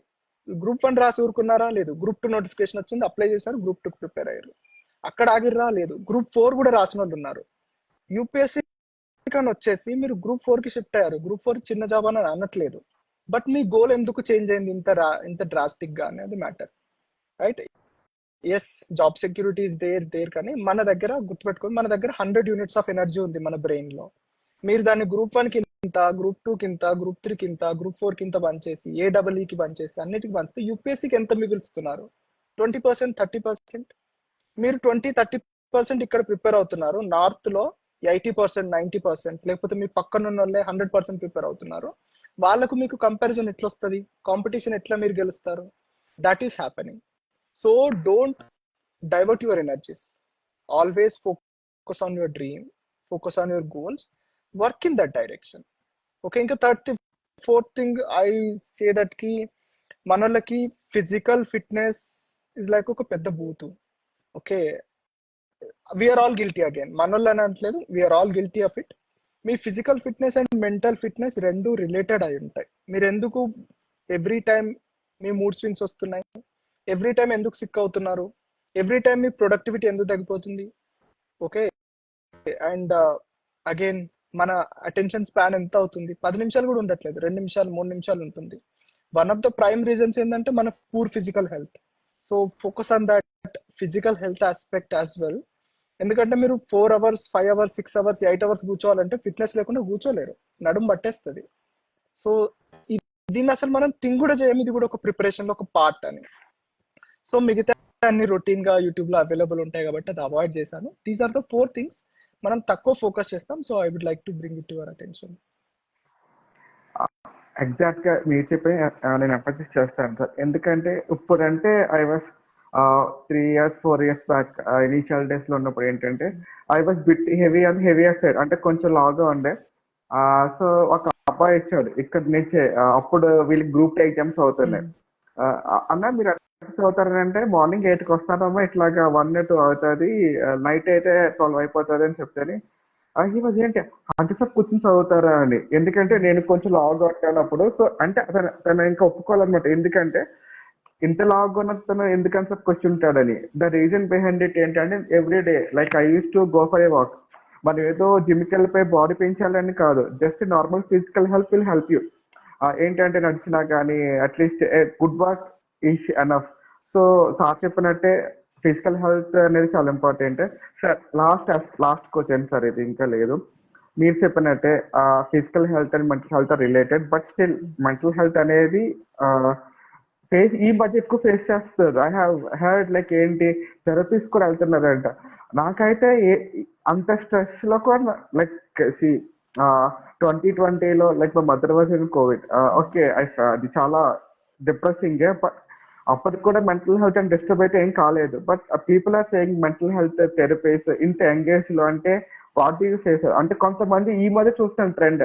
గ్రూప్ 1 రాసి ఊరుకున్నారా? లేదు. గ్రూప్ 2 నోటిఫికేషన్ వచ్చింది, అప్లై చేశారు, గ్రూప్ 2 ప్రిపేర్ అయ్యారు. అక్కడ ఆగిర్రా? లేదు. గ్రూప్ 4 కూడా రాసిన వాళ్ళు ఉన్నారు. యూపీఎస్సీ కానీ వచ్చేసి మీరు గ్రూప్ 4 కి షిఫ్ట్ అయ్యారు. గ్రూప్ 4 చిన్న జాబ్ అని అనట్లేదు, బట్ మీ గోల్ ఎందుకు చేంజ్ అయింది ఇంత డ్రాస్టిక్ గా అనేది matter, right? Yes, job security is there కానీ మన దగ్గర గుర్తుపెట్టుకోండి, మన దగ్గర 100 యూనిట్స్ ఆఫ్ ఎనర్జీ ఉంది మన బ్రెయిన్ లో. మీరు దాన్ని గ్రూప్ 1 కింద, గ్రూప్ 2 కింద, గ్రూప్ 3 కింద, గ్రూప్ 4 కింద పనిచేసి, ఏడబ్ల్యూకి పనిచేసి, అన్నిటికి పనిచేస్తే యూపీఎస్సీకి ఎంత మిగులుస్తున్నారు? 20%, 30%. మీరు 20-30% ఇక్కడ ప్రిపేర్ అవుతున్నారు, నార్త్ లో 80%, 90%, లేకపోతే మీ పక్కన ఉన్న వాళ్ళే 100% ప్రిపేర్ అవుతున్నారు. వాళ్ళకు మీకు కంపారిజన్ ఎట్లా వస్తుంది? కాంపిటీషన్ ఎట్లా మీరు గెలుస్తారు? That is happening. So don't divert your energies, always focus on your dream, focus on your goals, work in that direction. Okay, ఇంకా fourth thing I say that కి మనోళ్ళకి ఫిజికల్ ఫిట్నెస్ ఇస్ లైక్ ఒక పెద్ద బూతు. Okay, we are all guilty again, మనోళ్ళు అని అనట్లేదు, we are all guilty of it. మీ physical fitness and mental fitness రెండు రిలేటెడ్ అయి ఉంటాయి. మీరు ఎందుకు ఎవ్రీ టైం మీ మూడ్ స్వింగ్స్ వస్తున్నాయి? ఎవ్రీ టైం ఎందుకు సిక్ అవుతున్నారు? ఎవ్రీ టైం మీ ప్రొడక్టివిటీ ఎందుకు తగ్గిపోతుంది? ఓకే, అండ్ అగైన్ మన అటెన్షన్ స్పాన్ ఎంత అవుతుంది? 10 నిమిషాలు కూడా ఉండట్లేదు, 2 నిమిషాలు, 3 నిమిషాలు ఉంటుంది. One of the prime reasons ఏంటంటే మన poor physical health. So focus on that physical health aspect as well. ఎందుకంటే మీరు 4 అవర్స్, 5 అవర్స్, 6 అవర్స్, 8 అవర్స్ కూర్చోవాలంటే ఫిట్నెస్ లేకుండా కూర్చోలేరు, నడుము పట్టేస్తుంది. సో దీన్ని అసలు మనం థింక్ కూడా చేయం, ఇది కూడా ఒక ప్రిపరేషన్ లో ఒక పార్ట్ అని. సో మిగతా అన్ని రొటీన్ గా యూట్యూబ్ లో అవైలబుల్ ఉంటాయి కాబట్టి అది అవాయిడ్ చేశాను. దీస్ ఆర్ ద 4 థింగ్స్ మనం తక్కువ ఫోకస్ చేస్తాం. So I would like to bring it your attention. Exact గా మీరు చెప్పి నేను ఎంఫసిస్ చేస్తాను సార్. ఎందుకంటే ఇప్పుడంటే I was 3 years 4 years back initial days లో ఉన్నప్పుడు ఏంటంటే I was bit heavy side, అంటే కొంచెం లాగా ఉండే. సో ఒక అబ్బాయి ఇచ్చాడు ఇక్కడ నుంచే, అప్పుడు వీళ్ళకి గ్రూప్ ఎగ్జామ్స్ అవుతున్నాయి. అన్న మీరు అవుతారంటే మార్నింగ్ 8కి వస్తానమ్మా, ఇట్లాగా 1-2 అవుతుంది, నైట్ అయితే 12 అయిపోతుంది అని చెప్తే ఈ మధ్య ఏంటి అంతసేపు కూర్చొని చదువుతారా అని. ఎందుకంటే నేను కొంచెం లాగ్ కొట్టానప్పుడు. సో అంటే తను ఇంకా ఒప్పుకోవాలన్నమాట, ఎందుకంటే ఇంత లాగ్ ఉన్న తను ఎందుకంత కూర్చుంటాడని. ద రీజన్ బిహైండ్ ఇట్ ఏంటంటే every day like I use to go for a walk. మనం ఏదో జిమ్కి వెళ్ళిపోయి బాడీ పెంచాలని కాదు, just normal physical health will help you. ఏంటంటే నడిచినా కానీ at least good walk is enough. So sir చెప్పినట్టే ఫిజికల్ హెల్త్ అనేది చాలా important. Sir last question sir, ఇది ఇంకా లేదు. మీరు చెప్పినట్టే physical health and mental health related, but still mental health అనేది ఈ మధ్య ఎక్కువ ఫేస్ చేస్తారు. ఐ హావ్ హెర్డ్ లైక్ ఏంటి థెరపీస్ కూడా వెళ్తున్నారంట. నాకైతే అంత స్ట్రెస్ లో కూడా లైక్ 2020లో లైక్ మా mother was in Covid. Okay, అది చాలా డిప్రెసింగ్, బట్ అప్పటికి కూడా మెంటల్ హెల్త్ అండ్ డిస్టర్బ్ అయితే ఏం కాలేదు. But people are saying mental health therapies ఇంత ఎంగేజ్ లో, అంటే what do you say sir? అంటే కొంతమంది ఈ మధ్య చూస్తాను ట్రెండ్,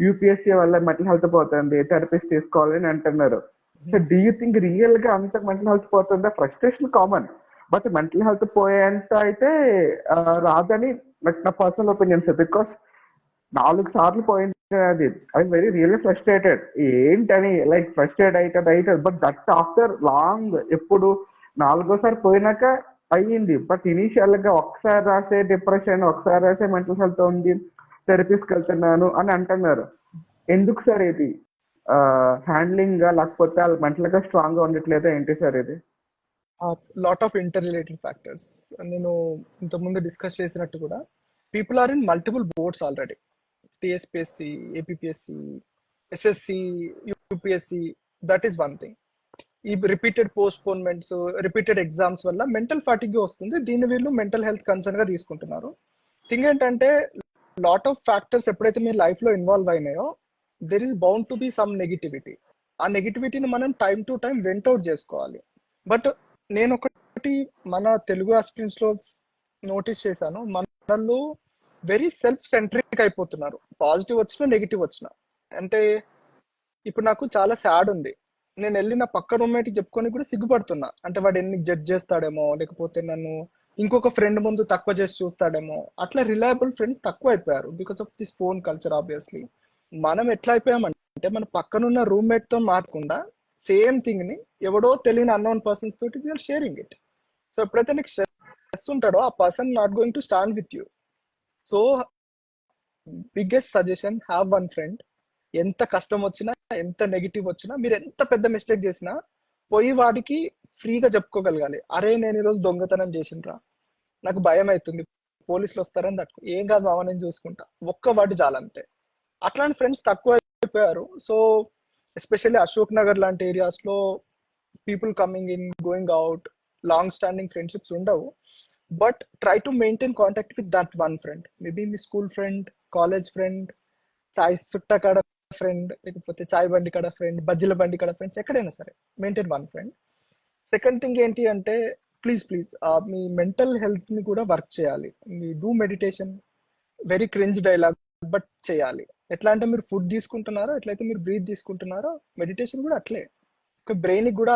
యూపీఎస్సీ వల్ల మెంటల్ హెల్త్ పోతుంది, థెరపీస్ తీసుకోవాలని అంటున్నారు. So do you think real గా అంత మెంటల్ హెల్త్ పోతుందా? Frustration common, but mental health పోయేంత అయితే రాదని లైక్ నా పర్సనల్ ఒపీనియన్ సార్. బికాస్ 4 సార్లు పోయింది అది. I very really frustrated. ఏంటని లైక్ ఫ్రస్ట్రేట్ అవుతుంది, బట్ దట్ ఆఫ్టర్ లాంగ్, ఎప్పుడు 4వ సారి పోయినాక అయ్యింది. బట్ ఇనీషియల్ గా ఒకసారి రాసే డిప్రెషన్, ఒకసారి రాసే మెంటల్ హెల్త్ ఉంది, థెరపీస్కి వెళ్తున్నాను అని అంటున్నారు. ఎందుకు సార్ ఇది? హ్యాండ్లింగ్ గా లేకపోతే వాళ్ళు మెంటల్ గా స్ట్రాంగ్ గా ఉండట్లేదా ఏంటి సార్ ఇది? Lot of interrelated factors. నేను ఇంతకుముందు డిస్కస్ చేసినట్టు కూడా people are in multiple boats already. TSPSC, APSC, SSC, UPSC, that is one thing. ఈ రిపీటెడ్ పోస్ట్పోన్మెంట్స్, రిపీటెడ్ ఎగ్జామ్స్ వల్ల మెంటల్ ఫాటిగ్ వస్తుంది. దీన్ని వీళ్ళు మెంటల్ హెల్త్ కన్సర్న్ గా తీసుకుంటున్నారు. థింగ్ ఏంటంటే లాట్ ఆఫ్ ఫ్యాక్టర్స్ ఎప్పుడైతే మీ లైఫ్ లో ఇన్వాల్వ్ అయినాయో there is bound to be some negativity. ఆ నెగిటివిటీని మనం time to time vent out చేసుకోవాలి. బట్ నేను ఒకటి మన తెలుగు ఆస్పిరెంట్స్ లో నోటీస్ చేశాను, మనలో వెరీ సెల్ఫ్ సెంట్రిక్ అయిపోతున్నారు. పాజిటివ్ వచ్చినా నెగిటివ్ వచ్చినా. అంటే ఇప్పుడు నాకు చాలా సాడ్ ఉంది, నేను వెళ్ళి నా పక్క రూమ్మేట్ చెప్పుకొని కూడా సిగ్గుపడుతున్నా. అంటే వాడు ఎన్ని జడ్జ్ చేస్తాడేమో, లేకపోతే నన్ను ఇంకొక ఫ్రెండ్ ముందు తక్కువ చేసి చూస్తాడేమో. అట్లా రిలయబుల్ ఫ్రెండ్స్ తక్కువ అయిపోయారు because of this phone culture. Obviously మనం ఎట్లా అయిపోయామంటే మన పక్కనున్న రూమ్మేట్ తో మారకుండా సేమ్ థింగ్ ని ఎవడో తెలియని అన్నోన్ పర్సన్స్ తోటి వీఆర్ షేరింగ్ ఇట్. సో ఎప్పుడైతే నీకు స్ట్రెస్ ఉంటాడో ఆ person not going to stand with you. So biggest suggestion, have one friend. ఎంత కష్టం వచ్చినా, ఎంత నెగిటివ్ వచ్చినా, మీరు ఎంత పెద్ద మిస్టేక్ చేసినా పోయి వాడికి ఫ్రీగా చెప్పుకోగలగాలి. అరే నేను ఈరోజు దొంగతనం చేసిండ్రా, నాకు భయం అవుతుంది, పోలీసులు వస్తారని తట్టుకో. ఏం కాదు మామ, నేను చూసుకుంటా. ఒక్క వాటి చాలంతే. అట్లాంటి ఫ్రెండ్స్ తక్కువ అయిపోయారు. సో ఎస్పెషల్లీ అశోక్ నగర్ లాంటి ఏరియాస్ లో people coming in, going out, long standing friendships ఉండవు. But try to maintain contact with that one friend. Maybe మీ స్కూల్ ఫ్రెండ్, కాలేజ్ ఫ్రెండ్, చాయ్ సుట్ట కాడ ఫ్రెండ్, లేకపోతే చాయ్ బండి కాడ ఫ్రెండ్, బజ్జీల బండి కాడ ఫ్రెండ్స్, ఎక్కడైనా సరే maintain one friend. Second thing ఏంటి అంటే ప్లీజ్ మీ మెంటల్ హెల్త్ ని కూడా వర్క్ చేయాలి. Me do meditation. Very cringe dialogue but చేయాలి. ఎట్లా అంటే మీరు ఫుడ్ తీసుకుంటున్నారో, ఎట్లయితే మీరు బ్రీత్ తీసుకుంటున్నారో మెడిటేషన్ కూడా అట్లే. బ్రెయిన్ కి కూడా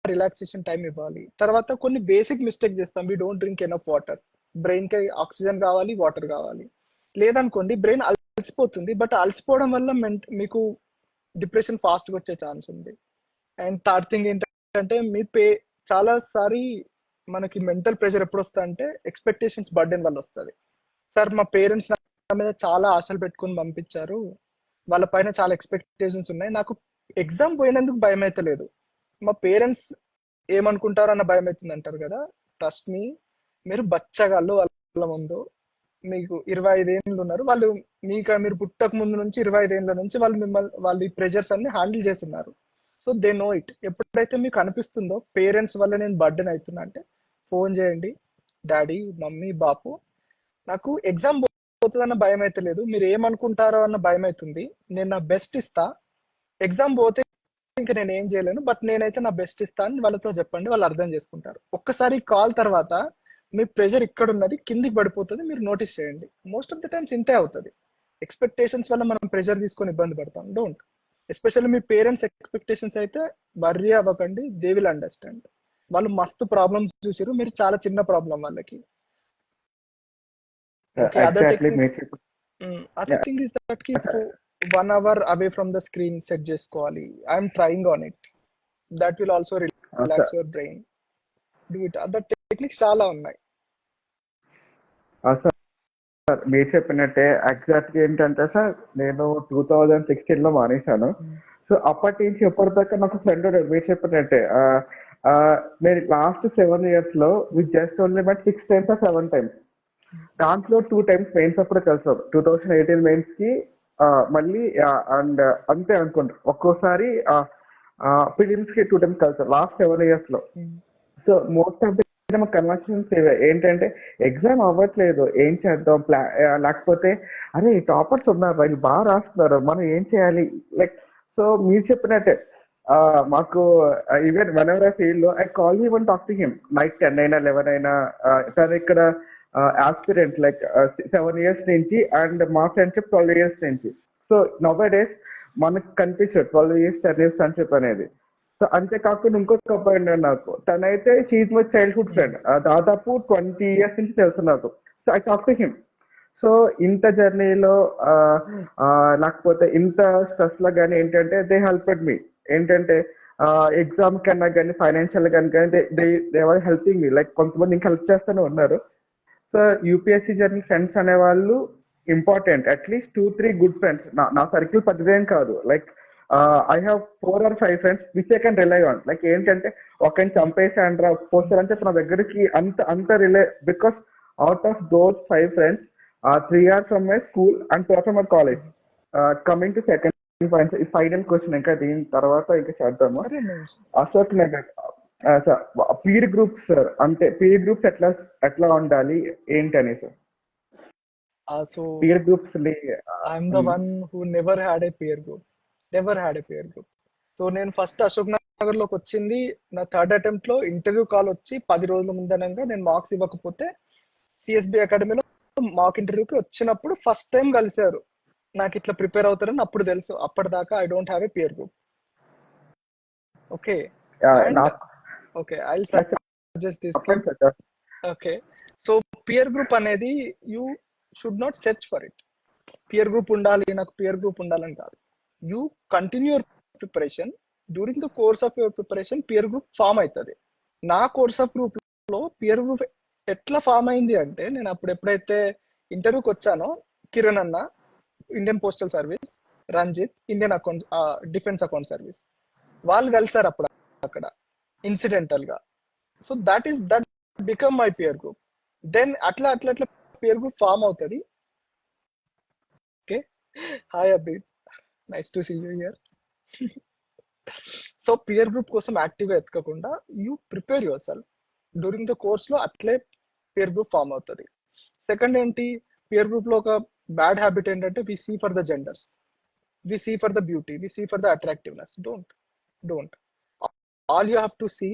రిలాక్సేషన్ టైం ఇవ్వాలి. తర్వాత కొన్ని బేసిక్ మిస్టేక్ చేస్తాం, we don't drink enough water. Brain కి ఆక్సిజన్ కావాలి, వాటర్ కావాలి. లేదనుకోండి బ్రెయిన్ అలసిపోతుంది. బట్ అలసిపోవడం వల్ల మీకు డిప్రెషన్ ఫాస్ట్ గా వచ్చే ఛాన్స్ ఉంది. అండ్ థర్డ్ థింగ్ ఏంటంటే చాలా సారి మనకి మెంటల్ ప్రెషర్ ఎప్పుడు వస్తా అంటే ఎక్స్పెక్టేషన్స్ బర్డెన్ వల్ల వస్తుంది. సార్ మా పేరెంట్స్ నా మీద చాలా ఆశలు పెట్టుకుని పంపించారు, వాళ్ళ పైన చాలా ఎక్స్పెక్టేషన్స్ ఉన్నాయి, నాకు ఎగ్జామ్ పోయినందుకు భయం అయితే లేదు, మా పేరెంట్స్ ఏమనుకుంటారో అన్న భయం అవుతుంది అంటారు కదా. ట్రస్ట్ మీ, మీరు బచ్చగాళ్ళు వాళ్ళ ముందు. మీకు 25 ఏళ్ళు ఉన్నారు, వాళ్ళు మీరు పుట్టక ముందు నుంచి 25 ఏళ్ళ నుంచి వాళ్ళు ఈ ప్రెషర్స్ అన్ని హ్యాండిల్ చేస్తున్నారు. So they know it. ఎప్పుడైతే మీకు అనిపిస్తుందో పేరెంట్స్ వల్ల నేను బర్డెన్ అవుతున్నా అంటే ఫోన్ చేయండి, డాడీ, మమ్మీ, బాపు, నాకు ఎగ్జామ్ పోతుందన్న భయం అయితే లేదు, మీరు ఏమనుకుంటారో అన్న భయం అవుతుంది, నేను నా బెస్ట్ ఇస్తా, ఎగ్జామ్ పోతే ఇంకా నేను ఏం చేయలేను, బట్ నేనైతే నా బెస్ట్ ఇస్తా అని వాళ్ళతో చెప్పండి. వాళ్ళు అర్థం చేసుకుంటారు. ఒక్కసారి కాల్ తర్వాత మీ ప్రెషర్ ఇక్కడ ఉన్నది కిందికి పడిపోతుంది, మీరు నోటీస్ చేయండి. మోస్ట్ ఆఫ్ ద టైమ్స్ ఇంతే అవుతుంది. ఎక్స్పెక్టేషన్స్ వల్ల మనం ప్రెషర్ తీసుకొని ఇబ్బంది పడతాం. డోంట్. ఎస్పెషల్లీ మీ పేరెంట్స్ ఎక్స్పెక్టేషన్స్ అయితే వర్రీ అవ్వకండి, దే విల్ అండర్స్టాండ్. వాళ్ళు మస్తు ప్రాబ్లమ్స్ చూసారు, మీరు చాలా చిన్న ప్రాబ్లం వాళ్ళకి. Okay, other thing is that కి 1 hour away from the screen set చేసుకోవాలి. I'm trying on it. That will also relax your brain. Do it. Other techniques చాలా ఉన్నాయి. సార్ మీరు చెప్పినట్టే ఎగ్జాక్ట్ ఏంటంటే సార్, నేను 2016 లో మానేశాను. సో అప్పటి నుంచి ఎప్పటిదాకా నాకు ఫ్రెండ్ మీరు చెప్పినట్టే నేను లాస్ట్ 7 years లో with just only but 6 times or 7 times. దాంట్లో 2 times మెయిన్స్ అప్పుడు కలిసాం. 2018 మెయిన్స్ కి మళ్ళీ అండ్ అంతే అనుకుంటా. ఒక్కోసారి ఫిలిమ్స్ కి 2 times కలిసాం లాస్ట్ 7 years లో. So most of the conversions ఏంటంటే ఎగ్జామ్ అవ్వట్లేదు, ఏం చేద్దాం లేకపోతే అరే టాపర్స్ ఉన్నారు, వాళ్ళు బాగా రాస్తున్నారు, మనం ఏం చేయాలి. లైక్ సో మీరు చెప్పినట్టే మాకు ఈవెన్ వన్ ఎవర్ ఫీల్ లో I call you one talk to him night 10 అయినా 11 అయినా. తను ఇక్కడ ఆస్పిరెంట్ లైక్ 7 years నుంచి అండ్ మా ఫ్రెండ్షిప్ 12 years నుంచి. సో నవ్ డేస్ మనకు కనిపించదు 12 years 10 years ఫ్రెండ్షిప్ అనేది. సో అంతేకాకుండా ఇంకొక అబ్బాయి ఉన్నాడు నాకు, తనైతే షీఈ్ మై చైల్డ్హుడ్ ఫ్రెండ్, దాదాపు 20 years నుంచి తెలుసు నాకు. So I talk to him. So ఇంత జర్నీలో లేకపోతే ఇంత స్ట్రెస్ లో కానీ ఏంటంటే దే హెల్ప్డ్ మీ. ఏంటంటే ఎగ్జామ్ కన్నా కానీ ఫైనాన్షియల్ కానీ they are helping me. Like కొంతమంది ఇంకా హెల్ప్ చేస్తూనే ఉన్నారు. సో యూపీఎస్సీ జర్నీ ఫ్రెండ్స్ అనే వాళ్ళు ఇంపార్టెంట్. At least 2-3 good friends. నా సర్కిల్ పెద్దదేం కాదు. Like I have 4 or 5 friends which I can rely on. Like ఏంటంటే ఒకరిని చంపేసాను రా పోస్టర్ అంటే నా దగ్గరికి అంత rely, because out of those 5 friends 3 hours from my school and 2 hours from my college. Coming to second point, final question ఇంకా దీని తర్వాత ఇంకా చేద్దాము. అరే no. Ashok Nagar peer groups sir, అంటే పీర్ గ్రూప్స్ ఎట్లా ఉండాలి ఏంటి అని sir. So peer groups I'm the one who never had a peer group. So నేను ఫస్ట్ అశోక్ నగర్ లోకి వచ్చింది నా థర్డ్ అటెంప్ట్ లో. ఇంటర్వ్యూ కాల్ వచ్చి 10 రోజుల ముందనంగా నేను మార్క్స్ ఇవ్వకపోతే సిఎస్బి అకాడమీలో మాక్ ఇంటర్వ్యూకి వచ్చినప్పుడు ఫస్ట్ టైం కలిశారు. నాకు ఇట్లా ప్రిపేర్ అవుతారని అప్పుడు తెలుసు. అప్పటిదాకా I don't have a peer group. Okay okay I will suggest this. Okay so peer group అనేది you should not search for it. Peer group ఉండాలి, నాకు పియర్ గ్రూప్ ఉండాలని కాదు. You continue your preparation. During the course of your preparation peer group form అవుతుంది. నా course of group లో peer group ఎట్లా form అయింది అంటే, నేను అప్పుడు ఎప్పుడైతే ఇంటర్వ్యూకి వచ్చానో కిరణ్ అన్న Indian postal service, Ranjith Indian account defence account service, వాళ్ళు కలిసారు అప్పుడు అక్కడ ఇన్సిడెంటల్ గా. So that become my peer group. Then అట్లా పియర్ గ్రూప్ ఫామ్ అవుతుంది. Okay, hi Abbi, nice to see you here. So peer group కోసం యాక్టివ్ గా ఎత్తుకోకుండా you prepare yourself. During the course లో అట్లే పియర్ గ్రూప్ ఫామ్ అవుతుంది. Second ఏంటి, peer group లో ఒక బ్యాడ్ హ్యాబిట్ ఏంటంటే we see for the genders, we see for the beauty, we see for the attractiveness. Don't all you have to see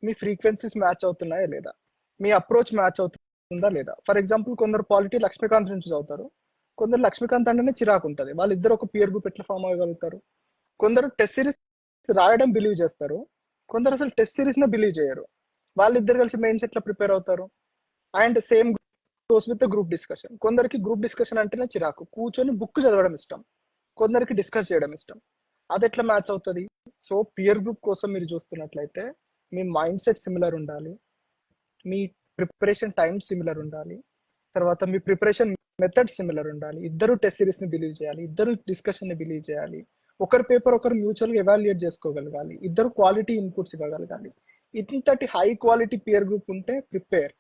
మీ frequencies match అవుతున్నాయా లేదా, మీ approach match అవుతుందా లేదా. ఫర్ ఎగ్జాంపుల్ కొందరు పాలిటీ లక్ష్మీకాంత్ నుంచి చదువుతారు, కొందరు లక్ష్మీకాంత్ అంటేనే చిరాకు ఉంటుంది. వాళ్ళిద్దరు ఒక పియర్ గ్రూప్ ఎట్లా ఫామ్ అవ్వగలుగుతారు. కొందరు టెస్ట్ సిరీస్ రాయడం బిలీవ్ చేస్తారు, కొందరు అసలు టెస్ట్ సిరీస్ నే బిలీవ్ చేయరు. వాళ్ళిద్దరు కలిసి మెయిన్స్ ఎట్లా ప్రిపేర్ అవుతారు. And same goes with group discussion. కొందరికి గ్రూప్ డిస్కషన్ అంటేనే చిరాకు, కూర్చొని బుక్ చదవడం ఇష్టం, కొందరికి డిస్కస్ చేయడం ఇష్టం. అది ఎట్లా మ్యాచ్ అవుతుంది. సో పియర్ గ్రూప్ కోసం మీరు చూస్తున్నట్లయితే మీ మైండ్ సెట్ సిమిలర్ ఉండాలి, మీ ప్రిపరేషన్ టైం సిమిలర్ ఉండాలి, తర్వాత మీ ప్రిపరేషన్ మెథడ్ సిమిలర్ ఉండాలి. ఇద్దరు టెస్ట్ సిరీస్ ని బిలీవ్ చేయాలి, ఇద్దరు డిస్కషన్ ని బిలీవ్ చేయాలి, ఒకరి పేపర్ ఒకరు మ్యూచువల్ గా ఎవాల్యుయేట్ చేసుకోగలగాలి, ఇద్దరు క్వాలిటీ ఇన్పుట్స్ ఇవ్వగలగాలి. ఇంతటి హై క్వాలిటీ పియర్ గ్రూప్ ఉంటే ప్రిపేర్.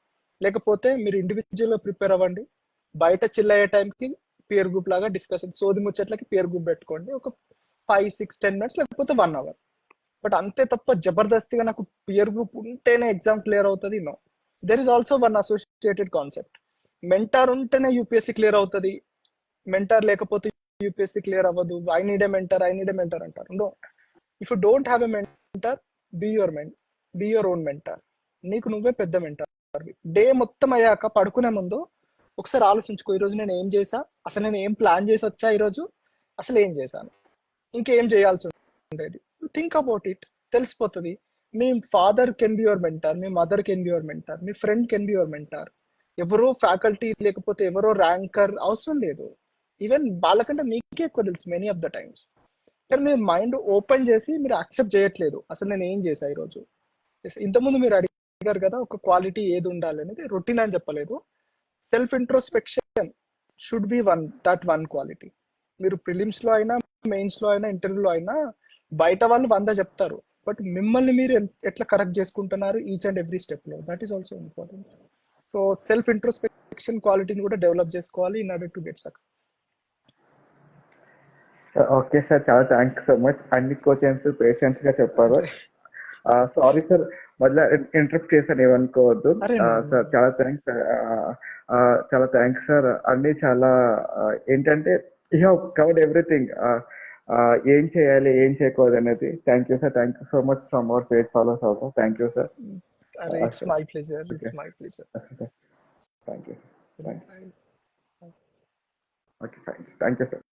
లేకపోతే మీరు ఇండివిజువల్ గా ప్రిపేర్ అవ్వండి. బయట చిల్ అయ్యే టైంకి పియర్ గ్రూప్ లాగా డిస్కషన్, సోది ముచ్చట్లకి పియర్ గ్రూప్ పెట్టుకోండి. ఒక 5-6-10 minutes లేకపోతే 1 hour. బట్ అంతే తప్ప జబర్దస్తిగా నాకు పియర్ గ్రూప్ ఉంటేనే ఎగ్జామ్ క్లియర్ అవుతుంది, no. There is also one associated concept. Mentor ఉంటేనే యూపీఎస్సీ క్లియర్ అవుతుంది, మెంటార్ లేకపోతే యూపీఎస్సీ క్లియర్ అవ్వదు. ఐ నీడ్ ఏ మెంటర్ అంటారు. No, if you don't have a mentor, be your own mentor. నీకు నువ్వే పెద్ద మెంటర్. డే మొత్తం అయ్యాక పడుకునే ముందు ఒకసారి ఆలోచించుకో, ఈరోజు నేను ఏం చేసా, అసలు నేను ఏం ప్లాన్ చేసి వచ్చా, ఈరోజు అసలు ఏం చేశాను, ఇంకేం చేయాల్సి ఉండేది. థింక్ అబౌట్ ఇట్, తెలిసిపోతుంది. మీ father can be your mentor, మీ mother can be your mentor, మీ friend can be your mentor. ఎవరో ఫ్యాకల్టీ లేకపోతే ఎవరో ర్యాంకర్ అవసరం లేదు. ఈవెన్ వాళ్ళకంటే మీకే ఎక్కువ తెలుసు మెనీ ఆఫ్ ద టైమ్స్. కానీ మీరు మైండ్ ఓపెన్ చేసి మీరు యాక్సెప్ట్ చేయట్లేదు, అసలు నేను ఏం చేసా ఈరోజు. ఇంతకుముందు మీరు అడిగారు కదా ఒక క్వాలిటీ ఏది ఉండాలి అనేది, రొటీన్ అని చెప్పలేదు. Self introspection should be that one quality. మీరు ప్రిలిమ్స్ లో అయినా, మెయిన్స్ లో అయినా, ఇంటర్వ్యూలో అయినా బయట వాళ్ళు 100 చెప్తారు, బట్ మిమ్మల్ని మీరు ఎట్లా కరెక్ట్ చేసుకుంటున్నారు ఈచ్ అండ్ ఎవ్రీ స్టెప్ లో, that is also important. So self introspection క్వాలిటీని కూడా డెవలప్ చేసుకోవాలి in order to get success. Okay sir, చాలా థ్యాంక్స్ సో మచ్. అన్ని క్వశ్చన్స్ పేషెన్స్ గా చెప్పారు. సారీ సార్, మొదల ఇంటరప్ట్ చేశాను, ఏమనుకోవద్దు సార్. చాలా థ్యాంక్స్ సార్. అన్ని చాలా ఏంటంటే యూ హ్యావ్ కవర్డ్ ఎవ్రీథింగ్, ఏం చేయాలి ఏం చేయకూడదు అనేది. Thank you sir, thank you so much from our page followers also. Thank you sir. It's my pleasure. Thank you. Okay, thank you sir.